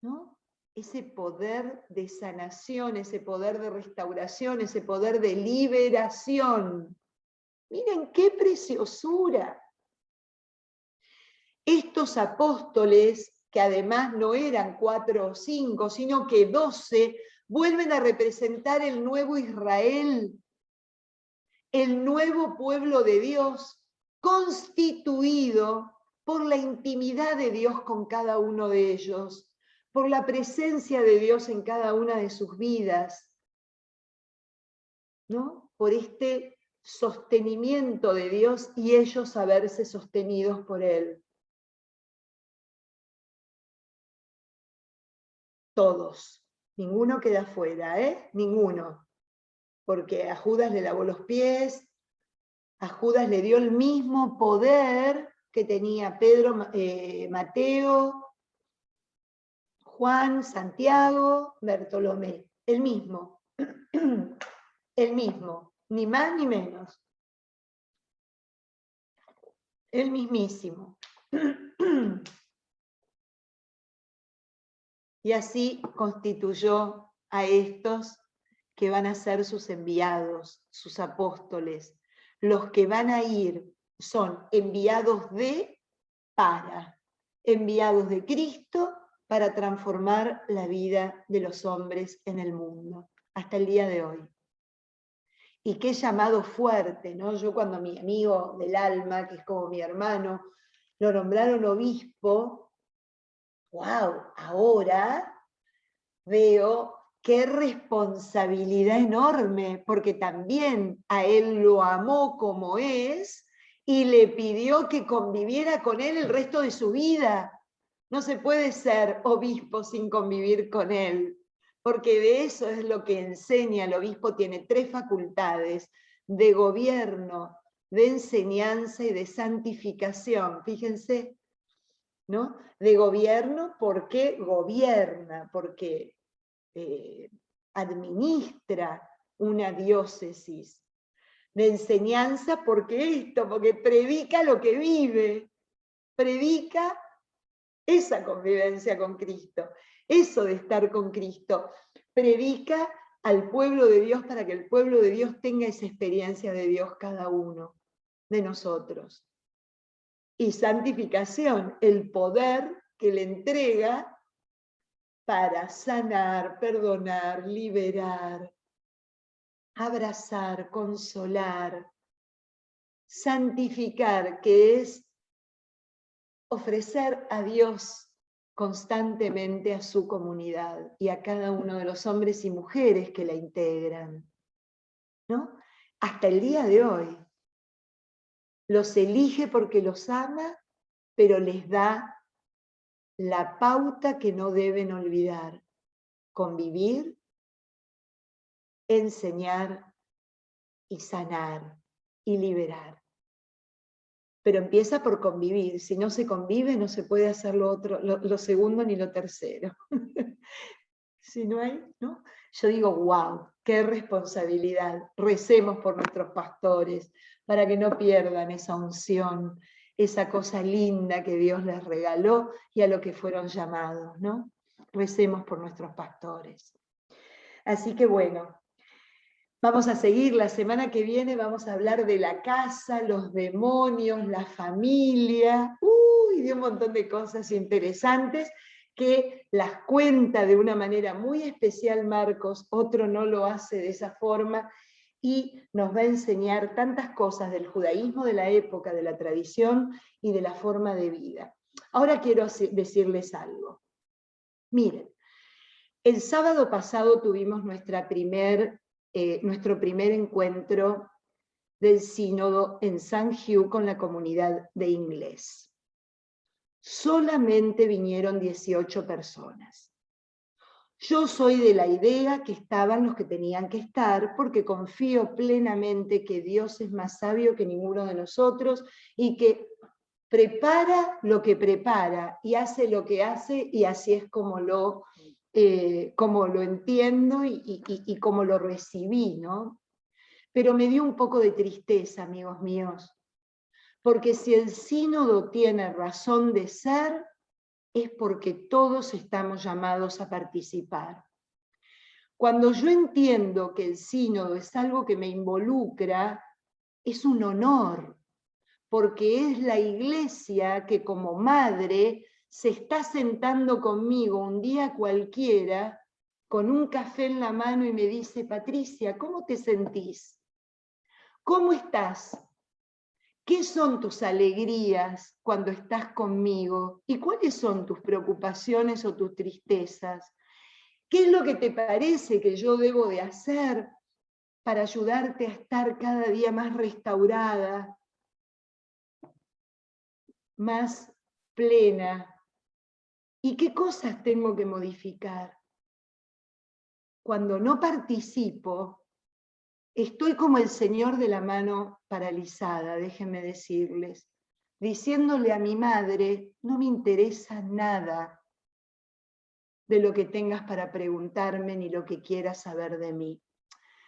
¿no? Ese poder de sanación, ese poder de restauración, ese poder de liberación. Miren qué preciosura. Estos apóstoles, que además no eran 4 o 5, sino que 12, vuelven a representar el nuevo Israel, el nuevo pueblo de Dios, constituido por la intimidad de Dios con cada uno de ellos, por la presencia de Dios en cada una de sus vidas, ¿no? Por este sostenimiento de Dios y ellos haberse sostenidos por Él. Todos, ninguno queda fuera, ninguno, porque a Judas le lavó los pies, a Judas le dio el mismo poder que tenía Pedro, Mateo, Juan, Santiago, Bartolomé. el mismo, el mismo, ni más ni menos, el mismísimo. Y así constituyó a estos que van a ser sus enviados, sus apóstoles. Los que van a ir son enviados enviados de Cristo para transformar la vida de los hombres en el mundo, hasta el día de hoy. Y qué llamado fuerte, ¿no? Yo cuando mi amigo del alma, que es como mi hermano, lo nombraron obispo, wow, ahora veo qué responsabilidad enorme, porque también a él lo amó como es y le pidió que conviviera con él el resto de su vida. No se puede ser obispo sin convivir con él, porque de eso es lo que enseña el obispo. Tiene 3 facultades: de gobierno, de enseñanza y de santificación. Fíjense, ¿no? De gobierno, porque gobierna, porque administra una diócesis. De enseñanza, porque predica lo que vive, predica esa convivencia con Cristo, eso de estar con Cristo, predica al pueblo de Dios para que el pueblo de Dios tenga esa experiencia de Dios cada uno de nosotros. Y santificación, el poder que le entrega para sanar, perdonar, liberar, abrazar, consolar, santificar, que es ofrecer a Dios constantemente a su comunidad y a cada uno de los hombres y mujeres que la integran, ¿no? Hasta el día de hoy. Los elige porque los ama, pero les da la pauta que no deben olvidar: convivir, enseñar y sanar y liberar. Pero empieza por convivir. Si no se convive, no se puede hacer lo segundo ni lo tercero. Si no hay, ¿no? Yo digo, wow, qué responsabilidad. Recemos por nuestros pastores para que no pierdan esa unción, esa cosa linda que Dios les regaló y a lo que fueron llamados, ¿no? Recemos por nuestros pastores. Así que bueno, vamos a seguir. La semana que viene vamos a hablar de la casa, los demonios, la familia, y de un montón de cosas interesantes que las cuenta de una manera muy especial Marcos. Otro no lo hace de esa forma, y nos va a enseñar tantas cosas del judaísmo de la época, de la tradición y de la forma de vida. Ahora quiero decirles algo. Miren, el sábado pasado tuvimos nuestro primer encuentro del sínodo en San Hugh con la comunidad de inglés. Solamente vinieron 18 personas. Yo soy de la idea que estaban los que tenían que estar, porque confío plenamente que Dios es más sabio que ninguno de nosotros y que prepara lo que prepara y hace lo que hace, y así es como lo entiendo y como lo recibí, ¿no? Pero me dio un poco de tristeza, amigos míos, porque si el sínodo tiene razón de ser, es porque todos estamos llamados a participar. Cuando yo entiendo que el sínodo es algo que me involucra, es un honor, porque es la iglesia que como madre se está sentando conmigo un día cualquiera, con un café en la mano, y me dice: Patricia, ¿cómo te sentís? ¿Cómo estás? ¿Qué son tus alegrías cuando estás conmigo? ¿Y cuáles son tus preocupaciones o tus tristezas? ¿Qué es lo que te parece que yo debo de hacer para ayudarte a estar cada día más restaurada, más plena? ¿Y qué cosas tengo que modificar? Cuando no participo, estoy como el señor de la mano paralizada, déjenme decirles, diciéndole a mi madre: no me interesa nada, de lo que tengas para preguntarme ni lo que quieras saber de mí.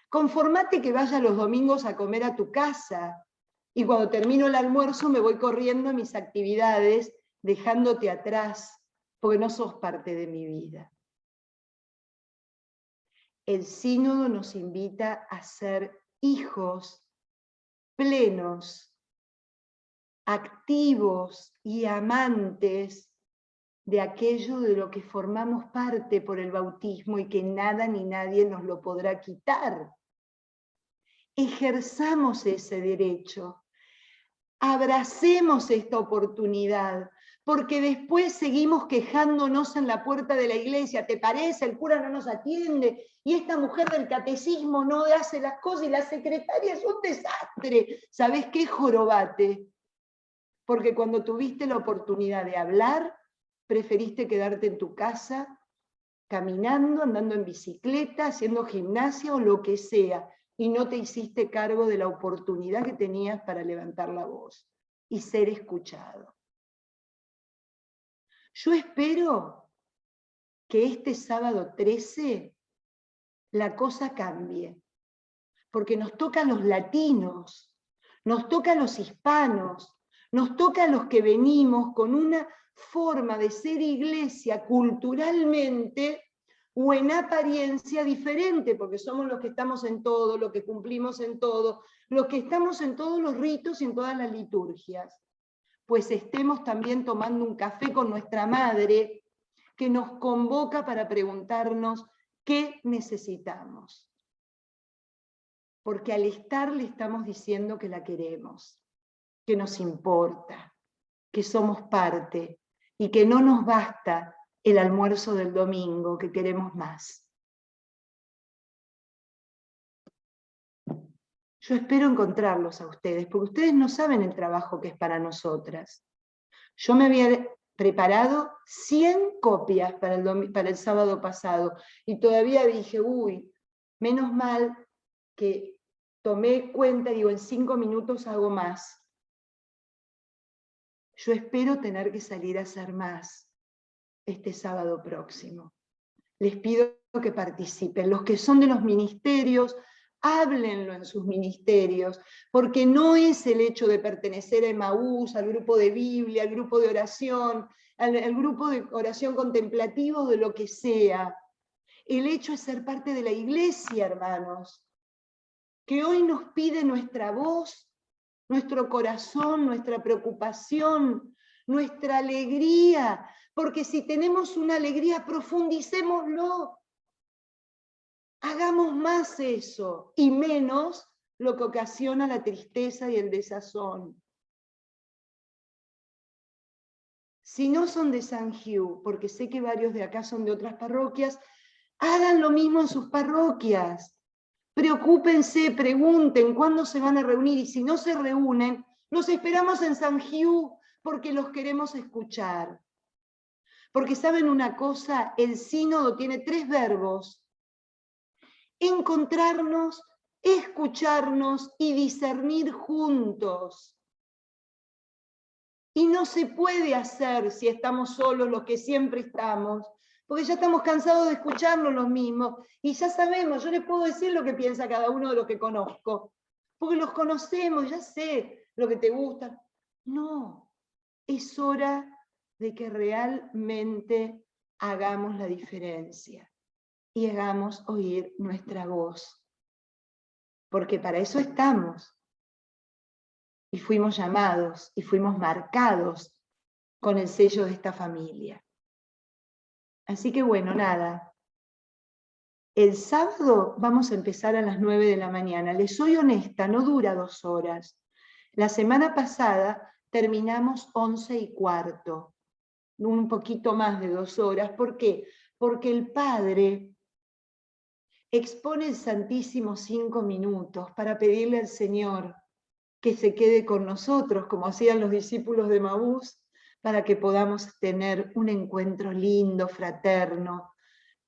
Conformate que vaya los domingos a comer a tu casa y cuando termino el almuerzo me voy corriendo a mis actividades, dejándote atrás, porque no sos parte de mi vida. El sínodo nos invita a ser hijos plenos, activos y amantes de aquello de lo que formamos parte por el bautismo y que nada ni nadie nos lo podrá quitar. Ejerzamos ese derecho, abracemos esta oportunidad, porque después seguimos quejándonos en la puerta de la iglesia, ¿te parece? El cura no nos atiende, y esta mujer del catecismo no hace las cosas, y la secretaria es un desastre. ¿Sabés qué? Jorobate. Porque cuando tuviste la oportunidad de hablar, preferiste quedarte en tu casa, caminando, andando en bicicleta, haciendo gimnasia o lo que sea, y no te hiciste cargo de la oportunidad que tenías para levantar la voz y ser escuchado. Yo espero que este sábado 13 la cosa cambie, porque nos toca a los latinos, nos toca a los hispanos, nos toca a los que venimos con una forma de ser iglesia culturalmente o en apariencia diferente, porque somos los que estamos en todo, los que cumplimos en todo, los que estamos en todos los ritos y en todas las liturgias. Pues estemos también tomando un café con nuestra madre, que nos convoca para preguntarnos qué necesitamos. Porque al estar le estamos diciendo que la queremos, que nos importa, que somos parte y que no nos basta el almuerzo del domingo, que queremos más. Yo espero encontrarlos a ustedes, porque ustedes no saben el trabajo que es para nosotras. Yo me había preparado 100 copias para el sábado pasado y todavía dije, uy, menos mal que tomé cuenta, digo, en 5 minutos hago más. Yo espero tener que salir a hacer más este sábado próximo. Les pido que participen. Los que son de los ministerios, háblenlo en sus ministerios, porque no es el hecho de pertenecer a Emaús, al grupo de Biblia, al grupo de oración, al grupo de oración contemplativo, de lo que sea. El hecho es ser parte de la iglesia, hermanos, que hoy nos pide nuestra voz, nuestro corazón, nuestra preocupación, nuestra alegría, porque si tenemos una alegría, profundicémoslo. Hagamos más eso y menos lo que ocasiona la tristeza y el desazón. Si no son de San Hugh, porque sé que varios de acá son de otras parroquias, hagan lo mismo en sus parroquias. Preocúpense, pregunten cuándo se van a reunir y si no se reúnen, los esperamos en San Hugh porque los queremos escuchar. Porque saben una cosa, el sínodo tiene 3 verbos: encontrarnos, escucharnos y discernir juntos. Y no se puede hacer si estamos solos los que siempre estamos, porque ya estamos cansados de escucharnos los mismos, y ya sabemos, yo les puedo decir lo que piensa cada uno de los que conozco, porque los conocemos, ya sé lo que te gusta. No, es hora de que realmente hagamos la diferencia y hagamos oír nuestra voz, porque para eso estamos. Y fuimos llamados y fuimos marcados con el sello de esta familia. Así que bueno, nada. El sábado vamos a empezar a las 9 de la mañana. Les soy honesta, no dura 2 horas. La semana pasada terminamos 11:15, un poquito más de 2 horas. ¿Por qué? Porque el Padre expone el Santísimo 5 minutos para pedirle al Señor que se quede con nosotros, como hacían los discípulos de Emaús, para que podamos tener un encuentro lindo, fraterno,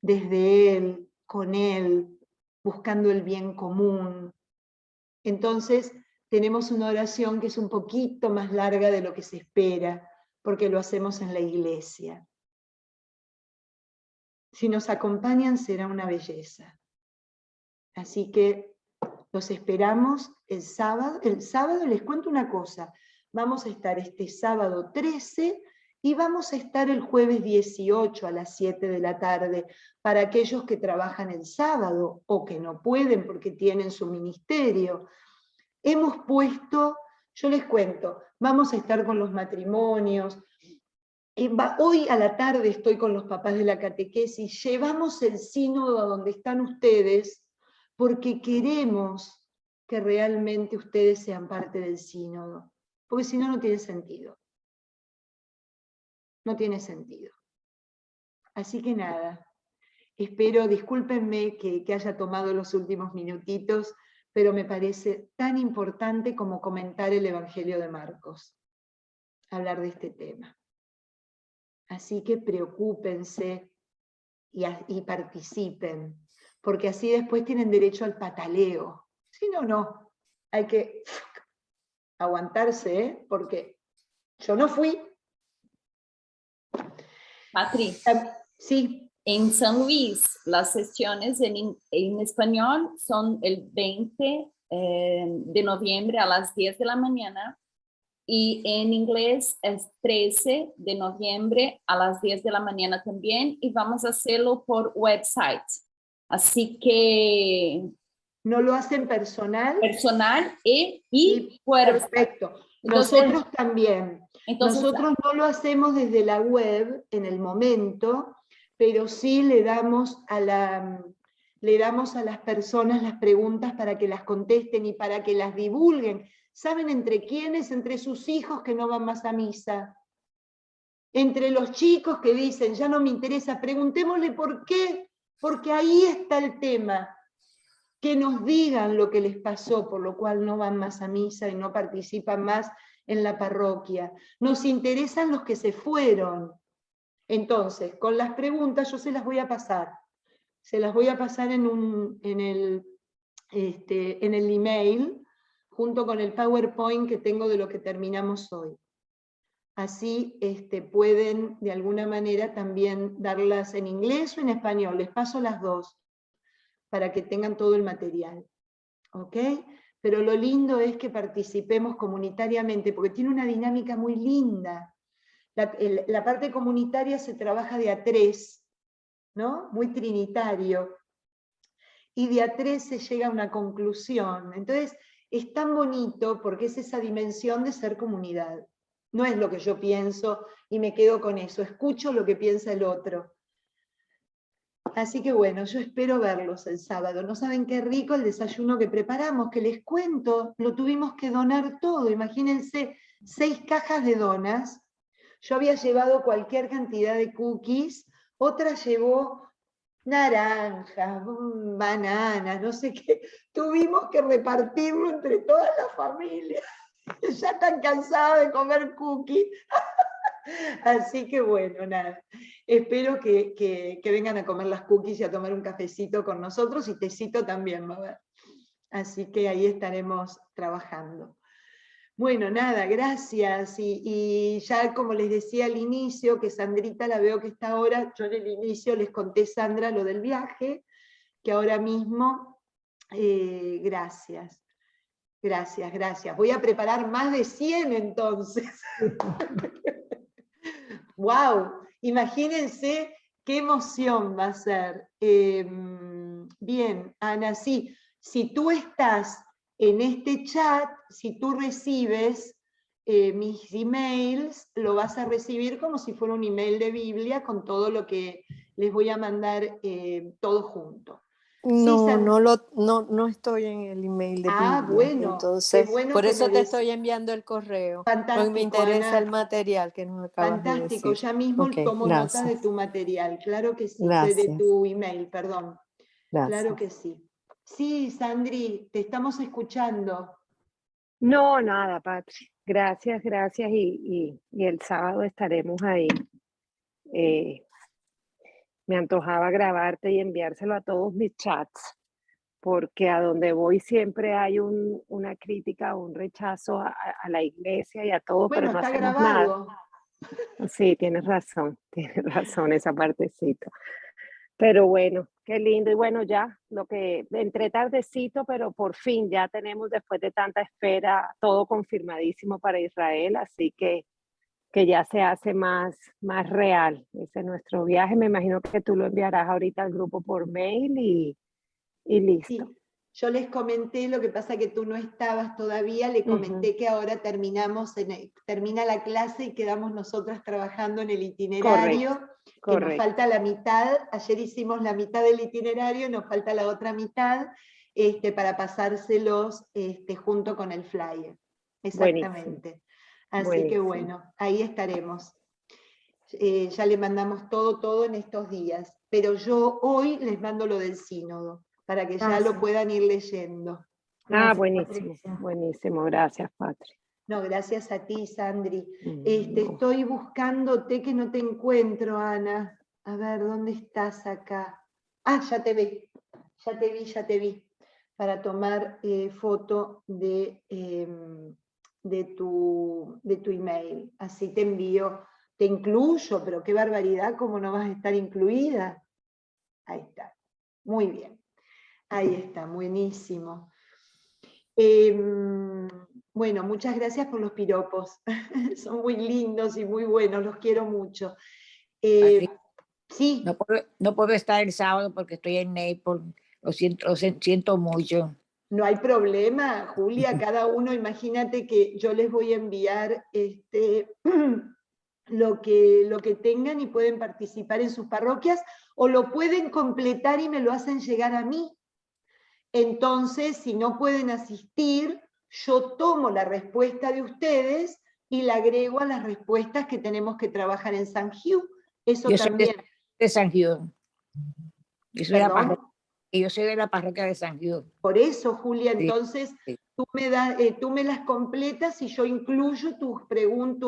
desde Él, con Él, buscando el bien común. Entonces, tenemos una oración que es un poquito más larga de lo que se espera, porque lo hacemos en la iglesia. Si nos acompañan será una belleza. Así que los esperamos el sábado. El sábado les cuento una cosa. Vamos a estar este sábado 13 y vamos a estar el jueves 18 a las 7 de la tarde para aquellos que trabajan el sábado o que no pueden porque tienen su ministerio. Hemos puesto, yo les cuento, vamos a estar con los matrimonios. Hoy a la tarde estoy con los papás de la catequesis. Llevamos el sínodo a donde están ustedes porque queremos que realmente ustedes sean parte del sínodo, porque si no, no tiene sentido. No tiene sentido. Así que nada, espero, discúlpenme que haya tomado los últimos minutitos, pero me parece tan importante como comentar el Evangelio de Marcos, hablar de este tema. Así que preocúpense y participen, porque así después tienen derecho al pataleo. Si no, no. Hay que aguantarse, ¿eh? Porque yo no fui. Patri, Sí, en San Luis, las sesiones en español son el 20 de noviembre a las 10 de la mañana y en inglés es 13 de noviembre a las 10 de la mañana también y vamos a hacerlo por website. Así que no lo hacen personal. personal y website. Perfecto. Entonces, Nosotros también. Nosotros no lo hacemos desde la web en el momento, pero sí le damos a las personas las preguntas para que las contesten y para que las divulguen. ¿Saben entre quiénes? Entre sus hijos que no van más a misa. Entre los chicos que dicen, ya no me interesa, preguntémosle por qué, porque ahí está el tema. Que nos digan lo que les pasó, por lo cual no van más a misa y no participan más en la parroquia. Nos interesan los que se fueron. Entonces, con las preguntas yo se las voy a pasar. Se las voy a pasar en el email, junto con el PowerPoint que tengo de lo que terminamos hoy. Así pueden, de alguna manera, también darlas en inglés o en español. Les paso las dos, para que tengan todo el material. ¿Ok? Pero lo lindo es que participemos comunitariamente, porque tiene una dinámica muy linda. La parte comunitaria se trabaja de a tres, ¿no? Muy trinitario. Y de a tres se llega a una conclusión. Entonces, es tan bonito porque es esa dimensión de ser comunidad. No es lo que yo pienso y me quedo con eso, escucho lo que piensa el otro. Así que bueno, yo espero verlos el sábado. No saben qué rico el desayuno que preparamos, que les cuento, lo tuvimos que donar todo. Imagínense, 6 cajas de donas. Yo había llevado cualquier cantidad de cookies, otra llevó naranjas, bananas, no sé qué. Tuvimos que repartirlo entre toda la familia. Ya están cansados de comer cookies. Así que bueno, nada. Espero que vengan a comer las cookies y a tomar un cafecito con nosotros y tecito también, va a ver. Así que ahí estaremos trabajando. Bueno, nada, gracias. Y ya como les decía al inicio, que Sandrita la veo que está ahora, yo en el inicio les conté, Sandra, lo del viaje, que ahora mismo, gracias. Gracias, gracias. Voy a preparar más de 100 entonces. ¡Wow! Imagínense qué emoción va a ser. Bien, Ana, sí, si tú estás en este chat, si tú recibes mis emails, lo vas a recibir como si fuera un email de Biblia con todo lo que les voy a mandar todo junto. No, Sí, no estoy en el email de Biblia. bueno, Entonces, qué bueno por que eso me te estoy enviando el correo. Porque me fantástico, interesa Ana. el material que nos acabas de Fantástico, decir. ya mismo Ok, tomo nota de gracias. tu material, claro que sí, de Gracias. tu email, perdón. Claro Gracias. que sí. Sí, Sandri, te estamos escuchando. No, nada, Patri. Gracias, gracias. Y el sábado estaremos ahí. Me antojaba grabarte y enviárselo a todos mis chats, porque a donde voy siempre hay una crítica, un rechazo a la iglesia y a todo, pero Bueno, no está hacemos nada. grabado. Sí, tienes razón esa partecita. Pero bueno, qué lindo. Y bueno, ya, lo que entré tardecito, pero por fin ya tenemos, después de tanta espera, todo confirmadísimo para Israel, así que ya se hace más real. Ese es nuestro viaje. Me imagino que tú lo enviarás ahorita al grupo por mail y listo. Sí, yo les comenté, lo que pasa que tú no estabas todavía, le comenté que ahora termina la clase y quedamos nosotras trabajando en el itinerario, que nos falta la mitad. Ayer hicimos la mitad del itinerario, nos falta la otra mitad para pasárselos junto con el flyer. Exactamente. Buenísimo. Así Buenísimo. que bueno, ahí estaremos. Ya le mandamos todo en estos días, pero yo hoy les mando lo del sínodo, para que ya lo puedan ir leyendo. Gracias, buenísimo, Patricia. Buenísimo, gracias, Patri. No, gracias a ti, Sandri. Estoy buscándote que no te encuentro, Ana. A ver, ¿dónde estás acá? Ah, ya te vi. Para tomar foto de tu email. Así te envío. Te incluyo, pero qué barbaridad, ¿cómo no vas a estar incluida? Ahí está. Muy bien. Ahí está, buenísimo. Bueno, muchas gracias por los piropos. Son muy lindos y muy buenos, los quiero mucho. Sí. No puedo estar el sábado porque estoy en Naples. Lo siento mucho. No hay problema, Julia, cada uno, imagínate que yo les voy a enviar lo que tengan y pueden participar en sus parroquias, o lo pueden completar y me lo hacen llegar a mí. Entonces, si no pueden asistir, yo tomo la respuesta de ustedes y la agrego a las respuestas que tenemos que trabajar en San Hugh. Eso yo también. Soy de San Hugh. Yo soy de la parroquia de San Hugh. Por eso, Julia, Sí, entonces sí. Tú me las completas y yo incluyo tus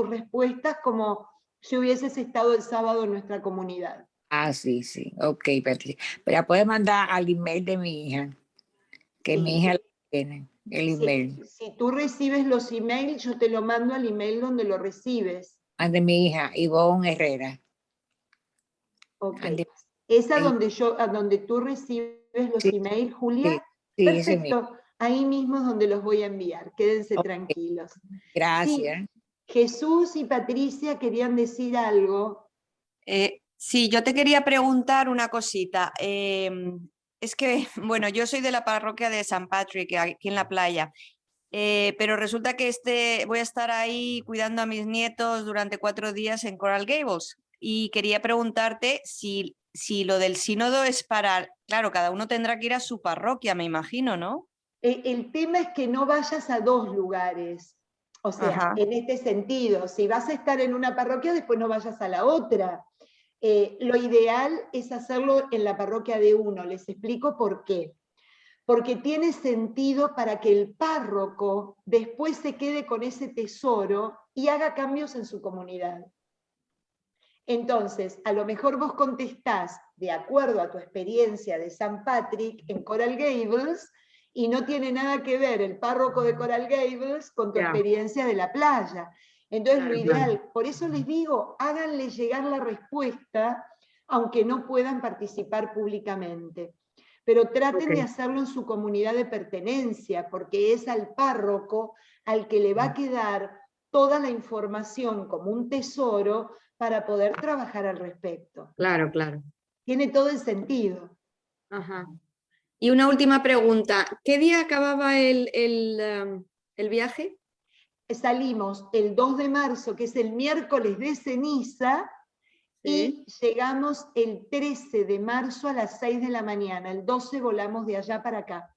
respuestas como si hubieses estado el sábado en nuestra comunidad. Ah, sí. Ok, Patricia. Pero la puedes mandar al email de mi hija, que Sí. mi hija lo tiene, el email. Si tú recibes los emails, yo te lo mando al email donde lo recibes. De mi hija, Ivonne Herrera. Ok. ¿Esa donde tú recibes los emails, Julia? Sí, perfecto. Ahí mismo es donde los voy a enviar. Quédense tranquilos. Gracias. Sí. Jesús y Patricia querían decir algo. Sí, yo te quería preguntar una cosita. Es que, bueno, yo soy de la parroquia de San Patrick, aquí en la playa, pero resulta que voy a estar ahí cuidando a mis nietos durante 4 días en Coral Gables. Y quería preguntarte si lo del sínodo es claro, cada uno tendrá que ir a su parroquia, me imagino, ¿no? El tema es que no vayas a 2 lugares. O sea, Ajá. En este sentido, si vas a estar en una parroquia, después no vayas a la otra. Lo ideal es hacerlo en la parroquia de uno. Les explico por qué. Porque tiene sentido para que el párroco después se quede con ese tesoro y haga cambios en su comunidad. Entonces, a lo mejor vos contestás de acuerdo a tu experiencia de San Patrick en Coral Gables, y no tiene nada que ver el párroco de Coral Gables con tu experiencia de la playa. Entonces, lo ideal, por eso les digo, háganle llegar la respuesta, aunque no puedan participar públicamente. Pero traten de hacerlo en su comunidad de pertenencia, porque es al párroco al que le va a quedar toda la información como un tesoro para poder trabajar al respecto. Claro. Tiene todo el sentido. Ajá. Y una última pregunta. ¿Qué día acababa el viaje? Salimos el 2 de marzo, que es el miércoles de ceniza, y llegamos el 13 de marzo a las 6 de la mañana. El 12 volamos de allá para acá.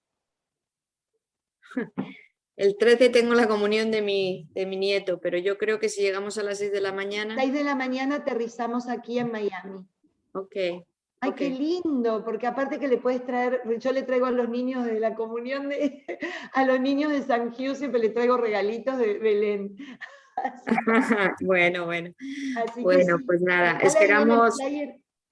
El 13 tengo la comunión de mi nieto, pero yo creo que si llegamos a las 6 de la mañana... 6 de la mañana aterrizamos aquí en Miami. Ok. Ay, qué lindo, porque aparte que le puedes traer, yo le traigo a los niños de la comunión, a los niños de San Hugh siempre le traigo regalitos de Belén. Bueno. Así Bueno, sí, pues nada, esperamos...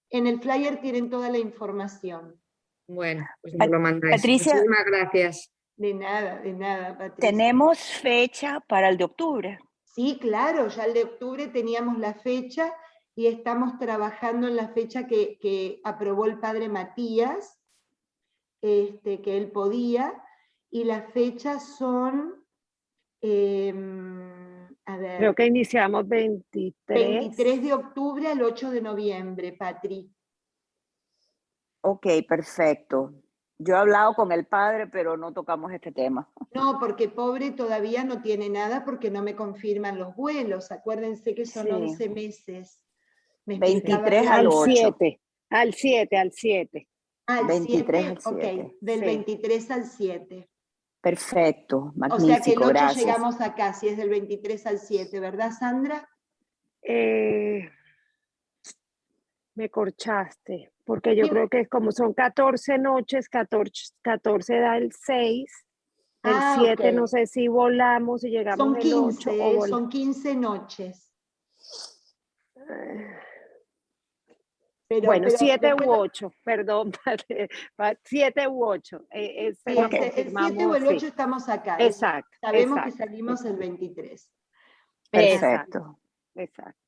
En el flyer tienen toda la información. Bueno, pues nos lo mandáis. Patricia, muchísimas gracias. De nada, Patricia. ¿Tenemos fecha para el de octubre? Sí, claro, ya el de octubre teníamos la fecha y estamos trabajando en la fecha que aprobó el padre Matías, que él podía, y las fechas son, a ver, Creo que iniciamos 23 de octubre al 8 de noviembre, Patri. Ok, perfecto. Yo he hablado con el padre, pero no tocamos este tema. No, porque pobre todavía no tiene nada porque no me confirman los vuelos. Acuérdense que son Sí. 11 meses. Me 23 explicaba al al 8. 7, al 7, al 7. al 23 7, al 7. ok, del Sí. 23 al 7. Perfecto, O magnífico, sea que el 8 gracias. llegamos acá, si es del 23 al 7, ¿verdad, Sandra? Me corchaste, porque yo Sí. creo que como son 14 noches, 14 da el 6, el 7 no ok. sé si volamos y llegamos Son el 8 o 15, son 15 noches. Pero, Bueno, 7 después u 8, perdón, 7 u 8, sí, lo el 7 o confirmamos, el 8 sí, estamos acá. exacto, Sabemos que exacto, salimos el 23. Perfecto. exacto.